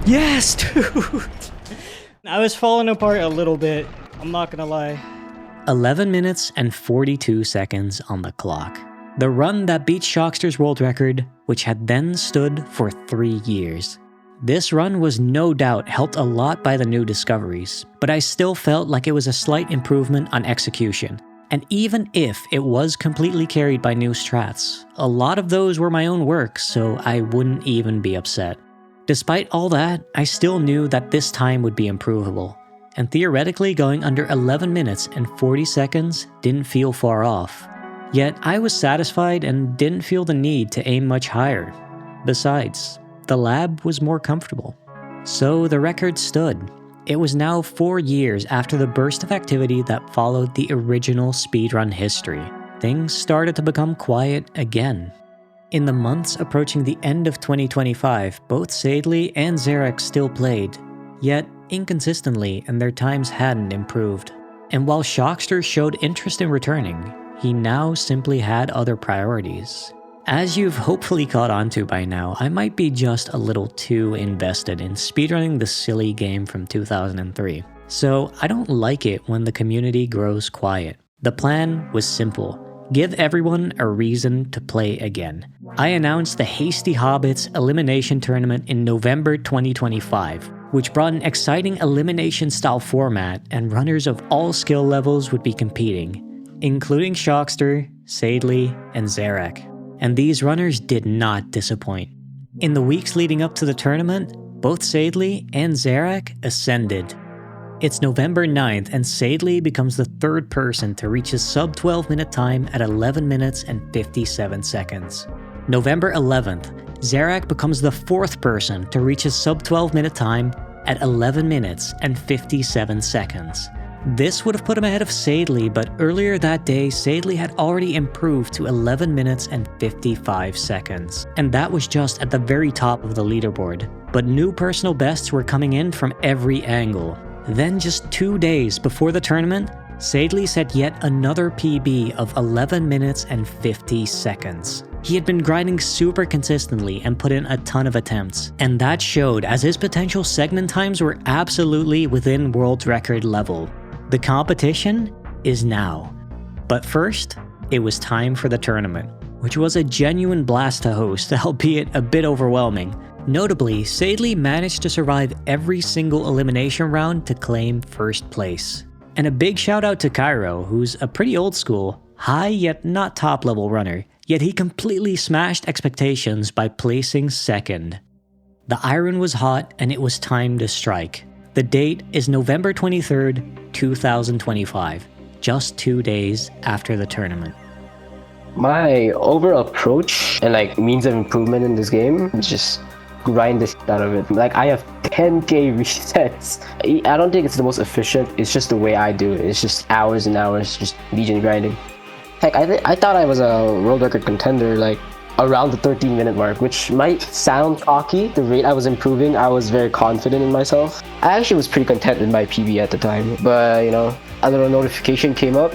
Yes, dude! I was falling apart a little bit, I'm not gonna lie. 11 minutes and 42 seconds on the clock. The run that beat Shockster's world record, which had then stood for 3 years. This run was no doubt helped a lot by the new discoveries, but I still felt like it was a slight improvement on execution. And even if it was completely carried by new strats, a lot of those were my own work, so I wouldn't even be upset. Despite all that, I still knew that this time would be improvable, and theoretically going under 11 minutes and 40 seconds didn't feel far off. Yet I was satisfied and didn't feel the need to aim much higher. Besides, the lab was more comfortable. So the record stood. It was now 4 years after the burst of activity that followed the original speedrun history. things started to become quiet again. In the months approaching the end of 2025, both Sadley and Zarek still played, yet inconsistently, and their times hadn't improved. And while Shockster showed interest in returning, he now simply had other priorities. As you've hopefully caught on to by now, I might be just a little too invested in speedrunning the silly game from 2003. So I don't like it when the community grows quiet. The plan was simple. Give everyone a reason to play again. I announced the Hasty Hobbits Elimination Tournament in November 2025, which brought an exciting elimination-style format, and runners of all skill levels would be competing, including Shockster, Sadley, and Zarek. And these runners did not disappoint. In the weeks leading up to the tournament, both Sadley and Zarek ascended. It's November 9th, and Sadley becomes the third person to reach his sub-12 minute time at 11 minutes and 57 seconds. November 11th, Zarek becomes the fourth person to reach his sub-12 minute time at 11 minutes and 57 seconds. This would have put him ahead of Sadley, but earlier that day, Sadley had already improved to 11 minutes and 55 seconds. And that was just at the very top of the leaderboard. But new personal bests were coming in from every angle. Then just 2 days before the tournament, Sadley set yet another PB of 11 minutes and 50 seconds. He had been grinding super consistently and put in a ton of attempts, and that showed as his potential segment times were absolutely within world record level. The competition is now. But first, it was time for the tournament, which was a genuine blast to host, albeit a bit overwhelming. Notably, Sadley managed to survive every single elimination round to claim first place. And a big shout out to Cairo, who's a pretty old school, high yet not top level runner, yet he completely smashed expectations by placing second. The iron was hot and it was time to strike. The date is November 23rd, 2025, just 2 days after the tournament. My overall approach and means of improvement in this game is just grind the shit out of it. I have 10k resets. I don't think it's the most efficient, it's just the way I do it. It's just hours and hours just Legion grinding. Heck, I thought I was a world record contender around the 13-minute mark, which might sound cocky. The rate I was improving, I was very confident in myself. I actually was pretty content with my PB at the time, but a little notification came up,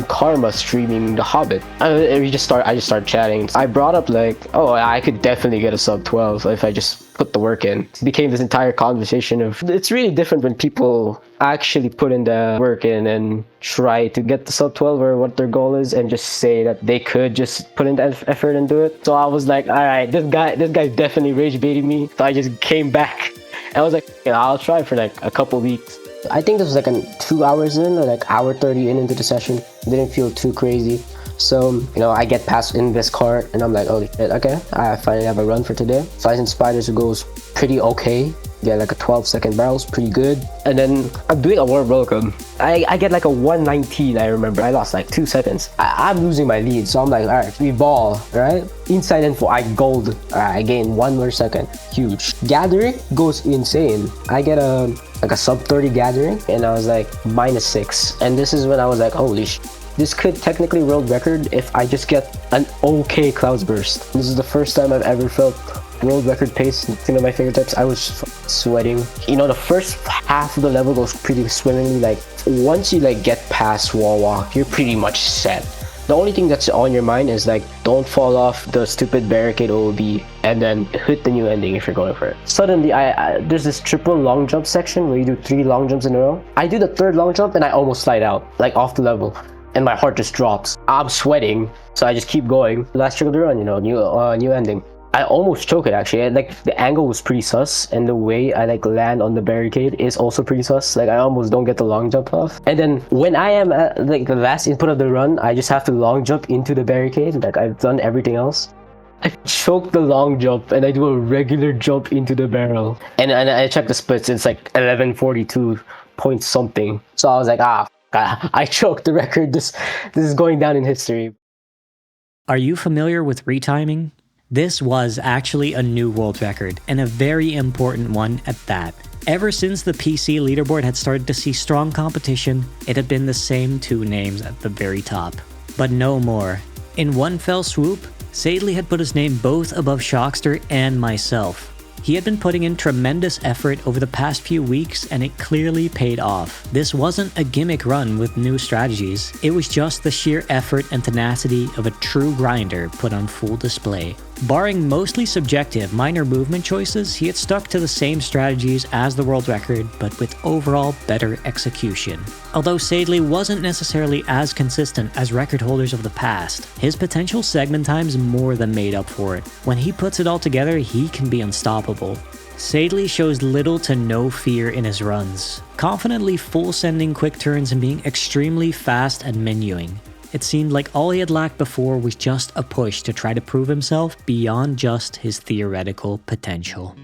Karma streaming The Hobbit. I just started chatting. I brought up oh, I could definitely get a sub 12 if I just put the work in. It became this entire conversation of, it's really different when people actually put in the work in and try to get the sub 12 or what their goal is, and just say that they could just put in the effort and do it. So I was like, all right, this guy's definitely rage baiting me. So I just came back and I was like, I'll try for a couple weeks. I think this was 2 hours in, or hour 30 into the session. Didn't feel too crazy. So, I get past in this cart and I'm like, holy shit, okay, I finally have a run for today. Flies and Spiders goes pretty okay. Get a 12-second barrel's pretty good. And then I'm doing a warm welcome. I get a 119, I remember. I lost 2 seconds. I'm losing my lead, so I'm like, alright, we ball, right? Inside info, I gold. Alright, I gain 1 more second. Huge. Gathering goes insane. I get a sub 30 gathering, and I was like, -6. And this is when I was like, holy shit. This could technically world record if I just get an okay Clouds Burst. This is the first time I've ever felt world record pace. One of my fingertips, I was sweating. The first half of the level goes pretty swimmingly. Once you get past wall walk, you're pretty much set. The only thing that's on your mind is don't fall off the stupid barricade OOB and then hit the new ending if you're going for it. Suddenly, there's this triple long jump section where you do 3 long jumps in a row. I do the 3rd long jump and I almost slide out, off the level. And my heart just drops. I'm sweating, so I just keep going. Last trickle to run, new ending. I almost choke it actually. The angle was pretty sus, and the way I land on the barricade is also pretty sus. I almost don't get the long jump off. And then when I am at the last input of the run, I just have to long jump into the barricade. I've done everything else. I choke the long jump and I do a regular jump into the barrel. And I check the splits. It's 1142 point something. So I was like, I choked the record. This is going down in history. Are you familiar with retiming? This was actually a new world record, and a very important one at that. Ever since the PC leaderboard had started to see strong competition, it had been the same 2 names at the very top. But no more. In one fell swoop, Sadely had put his name both above Shockster and myself. He had been putting in tremendous effort over the past few weeks, and it clearly paid off. This wasn't a gimmick run with new strategies, it was just the sheer effort and tenacity of a true grinder put on full display. Barring mostly subjective minor movement choices, he had stuck to the same strategies as the world record, but with overall better execution. Although Sadely wasn't necessarily as consistent as record holders of the past, his potential segment times more than made up for it. When he puts it all together, he can be unstoppable. Sadely shows little to no fear in his runs, confidently full sending quick turns and being extremely fast at menuing. It seemed like all he had lacked before was just a push to try to prove himself beyond just his theoretical potential.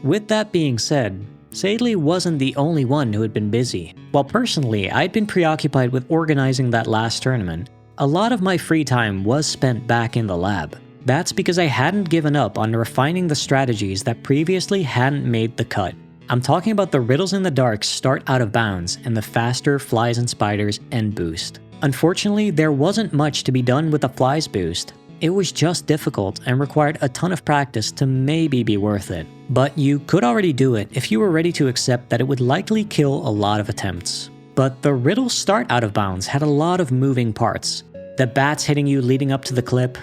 With that being said, Sadely wasn't the only one who had been busy. While personally I'd been preoccupied with organizing that last tournament, a lot of my free time was spent back in the lab. That's because I hadn't given up on refining the strategies that previously hadn't made the cut. I'm talking about the Riddles in the Dark start out of bounds and the faster Flies and Spiders end boost. Unfortunately, there wasn't much to be done with the Flies boost. It was just difficult and required a ton of practice to maybe be worth it. But you could already do it if you were ready to accept that it would likely kill a lot of attempts. But the Riddles start out of bounds had a lot of moving parts. The bats hitting you leading up to the clip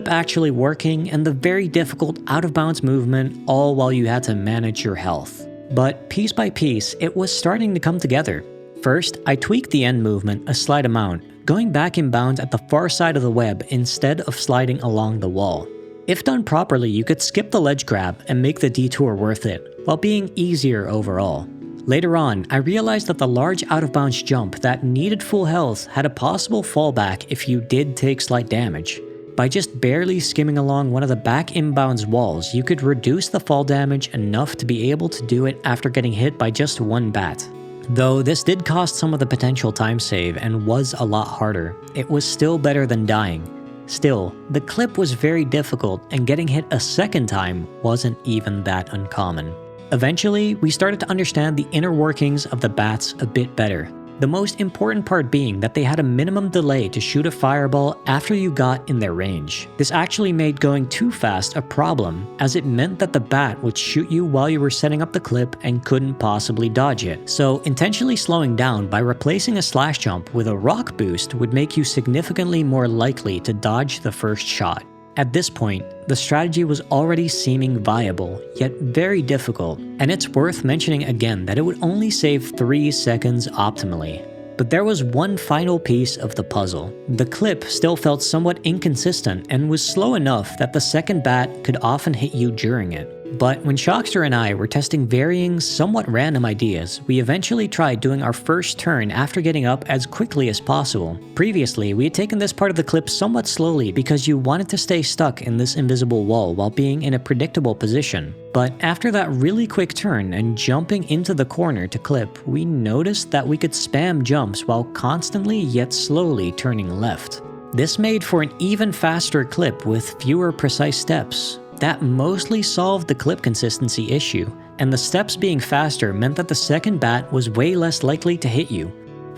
actually working, and the very difficult out of bounds movement, all while you had to manage your health. But piece by piece, it was starting to come together. First, I tweaked the end movement a slight amount, going back in bounds at the far side of the web instead of sliding along the wall. If done properly, you could skip the ledge grab and make the detour worth it, while being easier overall. Later on, I realized that the large out-of-bounds jump that needed full health had a possible fallback if you did take slight damage. By just barely skimming along one of the back inbounds walls, you could reduce the fall damage enough to be able to do it after getting hit by just one bat. Though this did cost some of the potential time save and was a lot harder, it was still better than dying. Still, the clip was very difficult, and getting hit a second time wasn't even that uncommon. Eventually, we started to understand the inner workings of the bats a bit better. The most important part being that they had a minimum delay to shoot a fireball after you got in their range. This actually made going too fast a problem, as it meant that the bat would shoot you while you were setting up the clip and couldn't possibly dodge it. So intentionally slowing down by replacing a slash jump with a rock boost would make you significantly more likely to dodge the first shot. At this point, the strategy was already seeming viable, yet very difficult, and it's worth mentioning again that it would only save 3 seconds optimally. But there was one final piece of the puzzle. The clip still felt somewhat inconsistent and was slow enough that the second bat could often hit you during it. But when Shockster and I were testing varying, somewhat random ideas, we eventually tried doing our first turn after getting up as quickly as possible. Previously, we had taken this part of the clip somewhat slowly because you wanted to stay stuck in this invisible wall while being in a predictable position. But after that really quick turn and jumping into the corner to clip, we noticed that we could spam jumps while constantly yet slowly turning left. This made for an even faster clip with fewer precise steps. That mostly solved the clip consistency issue, and the steps being faster meant that the second bat was way less likely to hit you.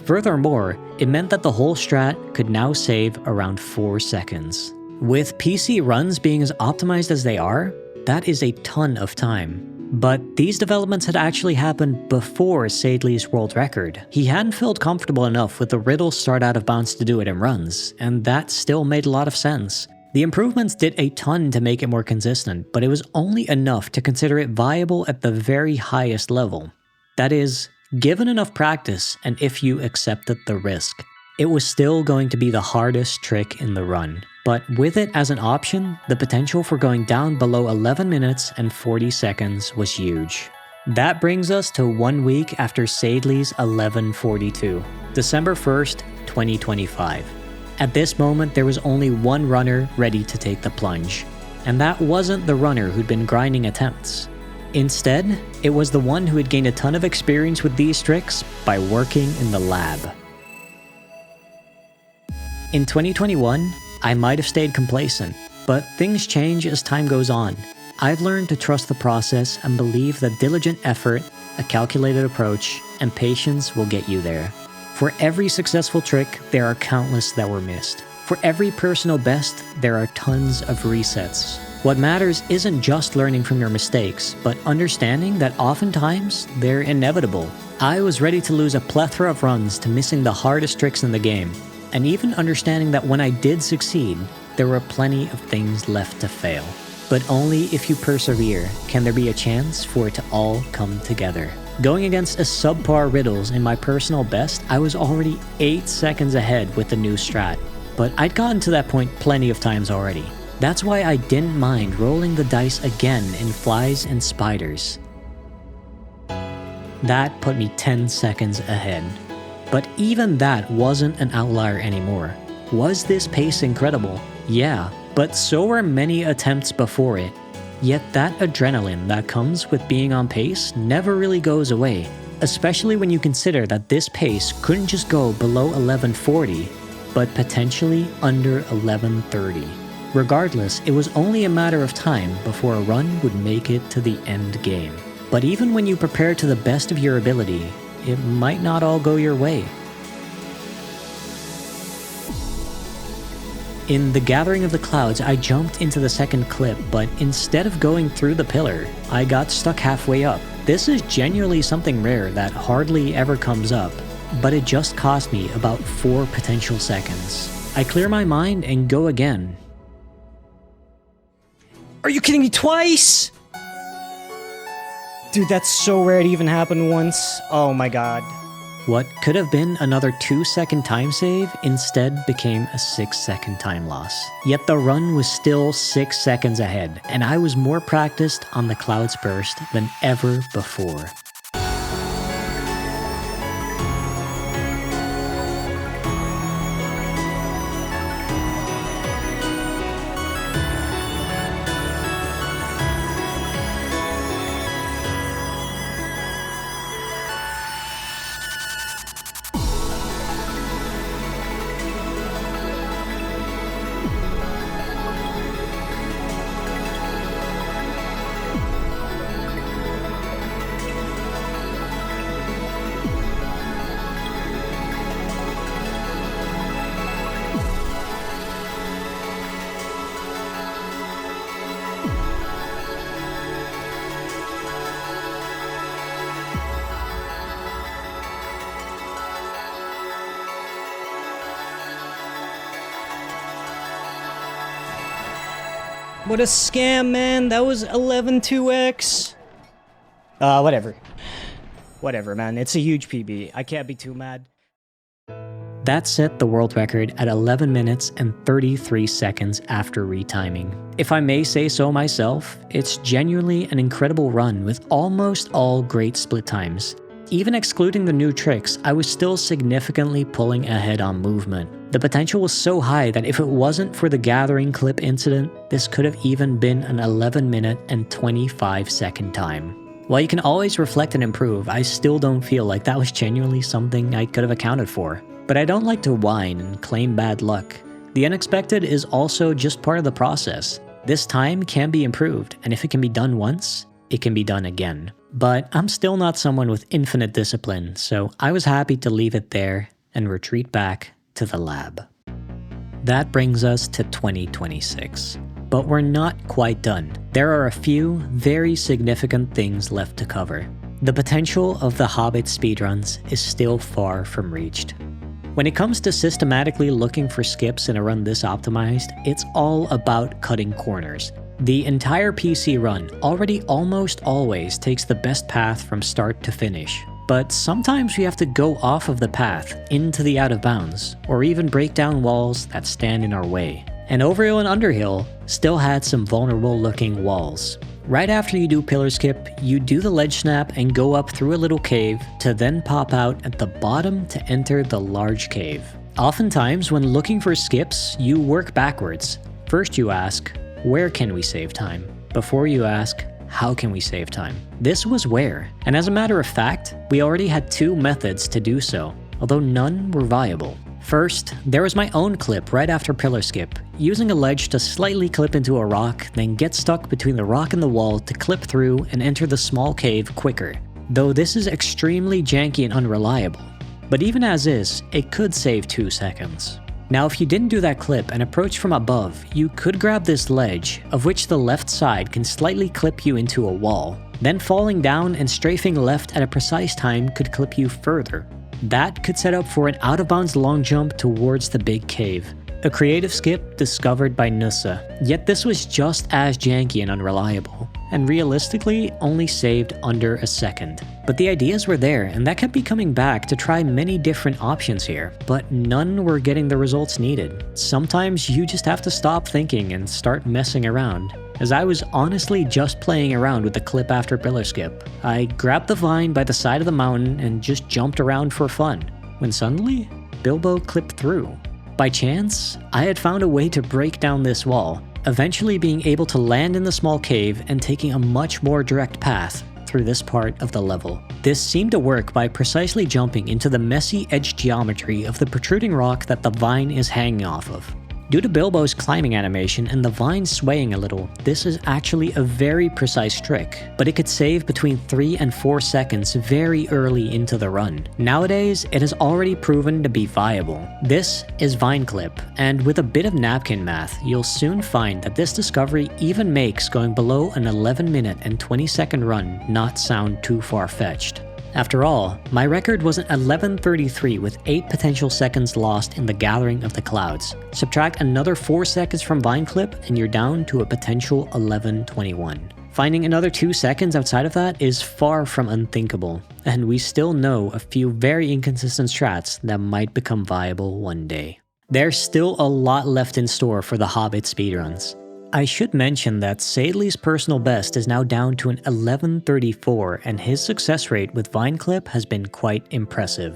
Furthermore, it meant that the whole strat could now save around 4 seconds. With PC runs being as optimized as they are, that is a ton of time. But these developments had actually happened before Sadely's world record. He hadn't felt comfortable enough with the Riddle start out of bounds to do it in runs, and that still made a lot of sense. The improvements did a ton to make it more consistent, but it was only enough to consider it viable at the very highest level. That is, given enough practice and if you accepted the risk. It was still going to be the hardest trick in the run, but with it as an option, the potential for going down below 11 minutes and 40 seconds was huge. That brings us to 1 week after Sadely's 11:42, December 1st, 2025. At this moment, there was only one runner ready to take the plunge, and that wasn't the runner who'd been grinding attempts. Instead, it was the one who had gained a ton of experience with these tricks by working in the lab. In 2021, I might have stayed complacent, but things change as time goes on. I've learned to trust the process and believe that diligent effort, a calculated approach, and patience will get you there. For every successful trick, there are countless that were missed. For every personal best, there are tons of resets. What matters isn't just learning from your mistakes, but understanding that oftentimes they're inevitable. I was ready to lose a plethora of runs to missing the hardest tricks in the game, and even understanding that when I did succeed, there were plenty of things left to fail. But only if you persevere can there be a chance for it to all come together. Going against a subpar Riddles in my personal best, I was already 8 seconds ahead with the new strat. But I'd gotten to that point plenty of times already. That's why I didn't mind rolling the dice again in Flies and Spiders. That put me 10 seconds ahead. But even that wasn't an outlier anymore. Was this pace incredible? Yeah, but so were many attempts before it. Yet that adrenaline that comes with being on pace never really goes away, especially when you consider that this pace couldn't just go below 1140, but potentially under 1130. Regardless, it was only a matter of time before a run would make it to the end game. But even when you prepare to the best of your ability, it might not all go your way. In The Gathering of the Clouds, I jumped into the second clip, but instead of going through the pillar, I got stuck halfway up. This is genuinely something rare that hardly ever comes up, but it just cost me about 4 potential seconds. I clear my mind and go again. Are you kidding me twice? Dude, that's so rare to even happen once. Oh my god. What could have been another 2-second time save instead became a 6-second time loss. Yet the run was still 6 seconds ahead, and I was more practiced on the Clouds Burst than ever before. What a scam, man. That was 11-2x. Whatever. Whatever, man. It's a huge PB. I can't be too mad. That set the world record at 11 minutes and 33 seconds after retiming. If I may say so myself, it's genuinely an incredible run with almost all great split times. Even excluding the new tricks, I was still significantly pulling ahead on movement. The potential was so high that if it wasn't for the Gathering clip incident, this could have even been an 11 minute and 25 second time. While you can always reflect and improve, I still don't feel like that was genuinely something I could have accounted for. But I don't like to whine and claim bad luck. The unexpected is also just part of the process. This time can be improved, and if it can be done once, it can be done again. But I'm still not someone with infinite discipline, so I was happy to leave it there and retreat back to the lab. That brings us to 2026. But we're not quite done. There are a few very significant things left to cover. The potential of the Hobbit speedruns is still far from reached. When it comes to systematically looking for skips in a run this optimized, it's all about cutting corners. The entire PC run already almost always takes the best path from start to finish. But sometimes we have to go off of the path into the out of bounds, or even break down walls that stand in our way. And Overhill and Underhill still had some vulnerable looking walls. Right after you do pillar skip, you do the ledge snap and go up through a little cave to then pop out at the bottom to enter the large cave. Oftentimes when looking for skips, you work backwards. First you ask, where can we save time? Before you ask, how can we save time? This was where, and as a matter of fact, we already had 2 methods to do so, although none were viable. First, there was my own clip right after pillar skip, using a ledge to slightly clip into a rock, then get stuck between the rock and the wall to clip through and enter the small cave quicker. Though this is extremely janky and unreliable. but even as is, it could save 2 seconds. Now if you didn't do that clip and approach from above, you could grab this ledge, of which the left side can slightly clip you into a wall. Then falling down and strafing left at a precise time could clip you further. That could set up for an out-of-bounds long jump towards the big cave. A creative skip discovered by Nusa, yet this was just as janky and unreliable, and realistically only saved under a second. But the ideas were there, and that kept me coming back to try many different options here, but none were getting the results needed. Sometimes you just have to stop thinking and start messing around. As I was honestly just playing around with the clip after pillar skip, I grabbed the vine by the side of the mountain and just jumped around for fun, when suddenly, Bilbo clipped through. By chance, I had found a way to break down this wall, eventually being able to land in the small cave and taking a much more direct path through this part of the level. This seemed to work by precisely jumping into the messy edge geometry of the protruding rock that the vine is hanging off of. Due to Bilbo's climbing animation and the vine swaying a little, this is actually a very precise trick, but it could save between 3 and 4 seconds very early into the run. Nowadays, it has already proven to be viable. This is Vine Clip, and with a bit of napkin math, you'll soon find that this discovery even makes going below an 11-minute and 20-second run not sound too far-fetched. After all, my record was an 11:33 with 8 potential seconds lost in the Gathering of the Clouds. Subtract another 4 seconds from Vine Clip and you're down to a potential 11:21. Finding another 2 seconds outside of that is far from unthinkable, and we still know a few very inconsistent strats that might become viable one day. There's still a lot left in store for the Hobbit speedruns. I should mention that Sadley's personal best is now down to an 11:34, and his success rate with Vine Clip has been quite impressive.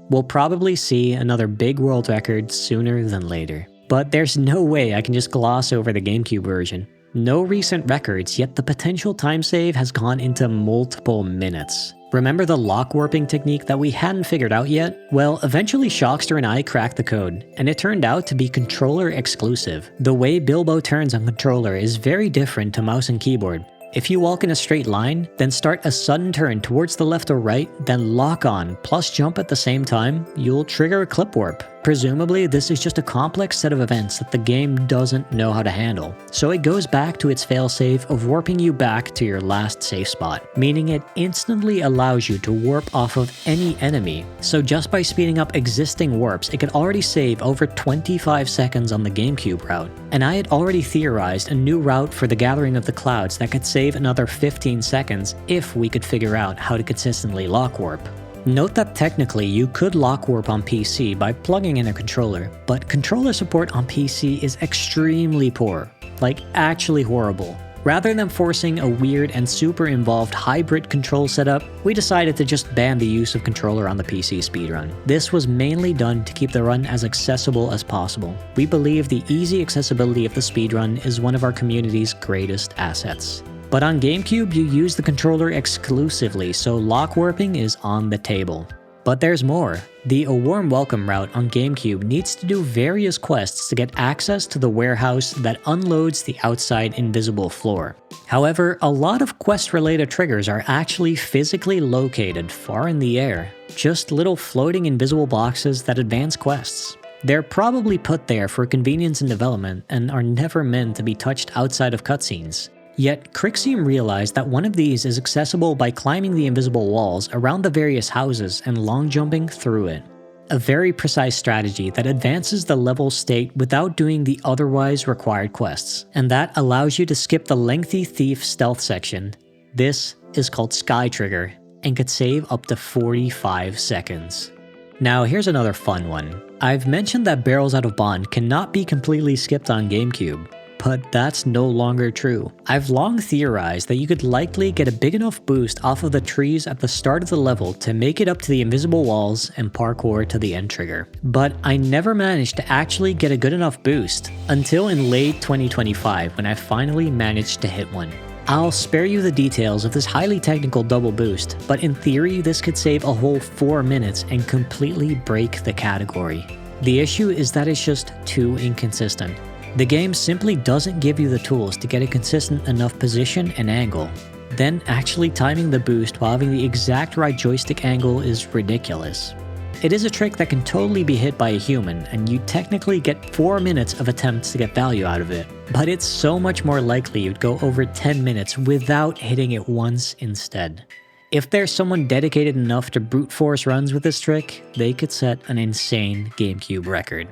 We'll probably see another big world record sooner than later. But there's no way I can just gloss over the GameCube version. No recent records, yet the potential time save has gone into multiple minutes. Remember the lock warping technique that we hadn't figured out yet? Well, eventually Shockster and I cracked the code, and it turned out to be controller exclusive. The way Bilbo turns on controller is very different to mouse and keyboard. If you walk in a straight line, then start a sudden turn towards the left or right, then lock on plus jump at the same time, you'll trigger a clip warp. Presumably, this is just a complex set of events that the game doesn't know how to handle, so it goes back to its failsafe of warping you back to your last safe spot, meaning it instantly allows you to warp off of any enemy. So just by speeding up existing warps, it could already save over 25 seconds on the GameCube route. And I had already theorized a new route for the Gathering of the Clouds that could save another 15 seconds if we could figure out how to consistently lock warp. Note that technically you could lock warp on PC by plugging in a controller, but controller support on PC is extremely poor, like actually horrible. Rather than forcing a weird and super involved hybrid control setup, we decided to just ban the use of controller on the PC speedrun. This was mainly done to keep the run as accessible as possible. We believe the easy accessibility of the speedrun is one of our community's greatest assets. But on GameCube, you use the controller exclusively, so lock warping is on the table. But there's more. The A Warm Welcome route on GameCube needs to do various quests to get access to the warehouse that unloads the outside invisible floor. However, a lot of quest-related triggers are actually physically located far in the air, just little floating invisible boxes that advance quests. They're probably put there for convenience in development and are never meant to be touched outside of cutscenes. Yet, Crixium realized that one of these is accessible by climbing the invisible walls around the various houses and long jumping through it. A very precise strategy that advances the level state without doing the otherwise required quests, and that allows you to skip the lengthy thief stealth section. This is called Sky Trigger, and could save up to 45 seconds. Now here's another fun one. I've mentioned that barrels out of bond cannot be completely skipped on GameCube. But that's no longer true. I've long theorized that you could likely get a big enough boost off of the trees at the start of the level to make it up to the invisible walls and parkour to the end trigger. But I never managed to actually get a good enough boost until in late 2025 when I finally managed to hit one. I'll spare you the details of this highly technical double boost, but in theory this could save a whole 4 minutes and completely break the category. The issue is that it's just too inconsistent. The game simply doesn't give you the tools to get a consistent enough position and angle. Then actually timing the boost while having the exact right joystick angle is ridiculous. It is a trick that can totally be hit by a human, and you technically get 4 minutes of attempts to get value out of it. But it's so much more likely you'd go over 10 minutes without hitting it once instead. If there's someone dedicated enough to brute force runs with this trick, they could set an insane GameCube record.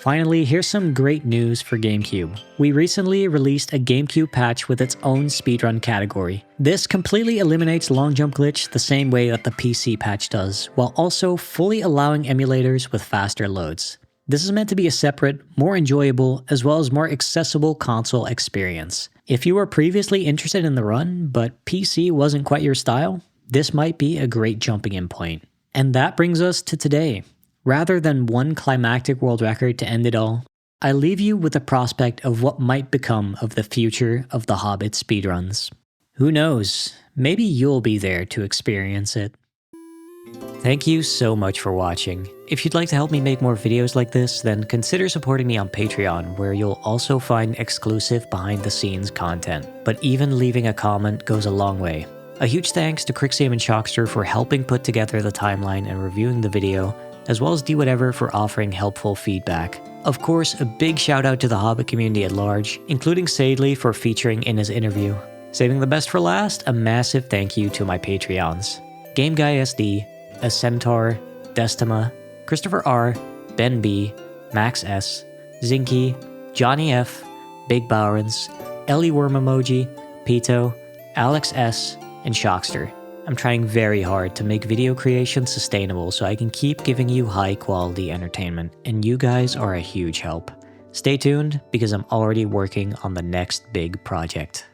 Finally, here's some great news for GameCube. We recently released a GameCube patch with its own speedrun category. This completely eliminates long jump glitch the same way that the PC patch does, while also fully allowing emulators with faster loads. This is meant to be a separate, more enjoyable, as well as more accessible console experience. If you were previously interested in the run, but PC wasn't quite your style, this might be a great jumping in point. And that brings us to today. Rather than one climactic world record to end it all, I leave you with the prospect of what might become of the future of the Hobbit speedruns. Who knows, maybe you'll be there to experience it. Thank you so much for watching. If you'd like to help me make more videos like this, then consider supporting me on Patreon, where you'll also find exclusive behind-the-scenes content. But even leaving a comment goes a long way. A huge thanks to Crixie and Shockster for helping put together the timeline and reviewing the video, as well as D-Whatever for offering helpful feedback. Of course, a big shout out to the Hobbit community at large, including Sadley for featuring in his interview. Saving the best for last, a massive thank you to my Patreons. Game Guy SD, Centaur, Destima, Christopher R, Ben B, Max S, Zinky, Johnny F, Big Bowrens, Ellie Worm Emoji, Pito, Alex S, and Shockster. I'm trying very hard to make video creation sustainable so I can keep giving you high quality entertainment, and you guys are a huge help. Stay tuned because I'm already working on the next big project.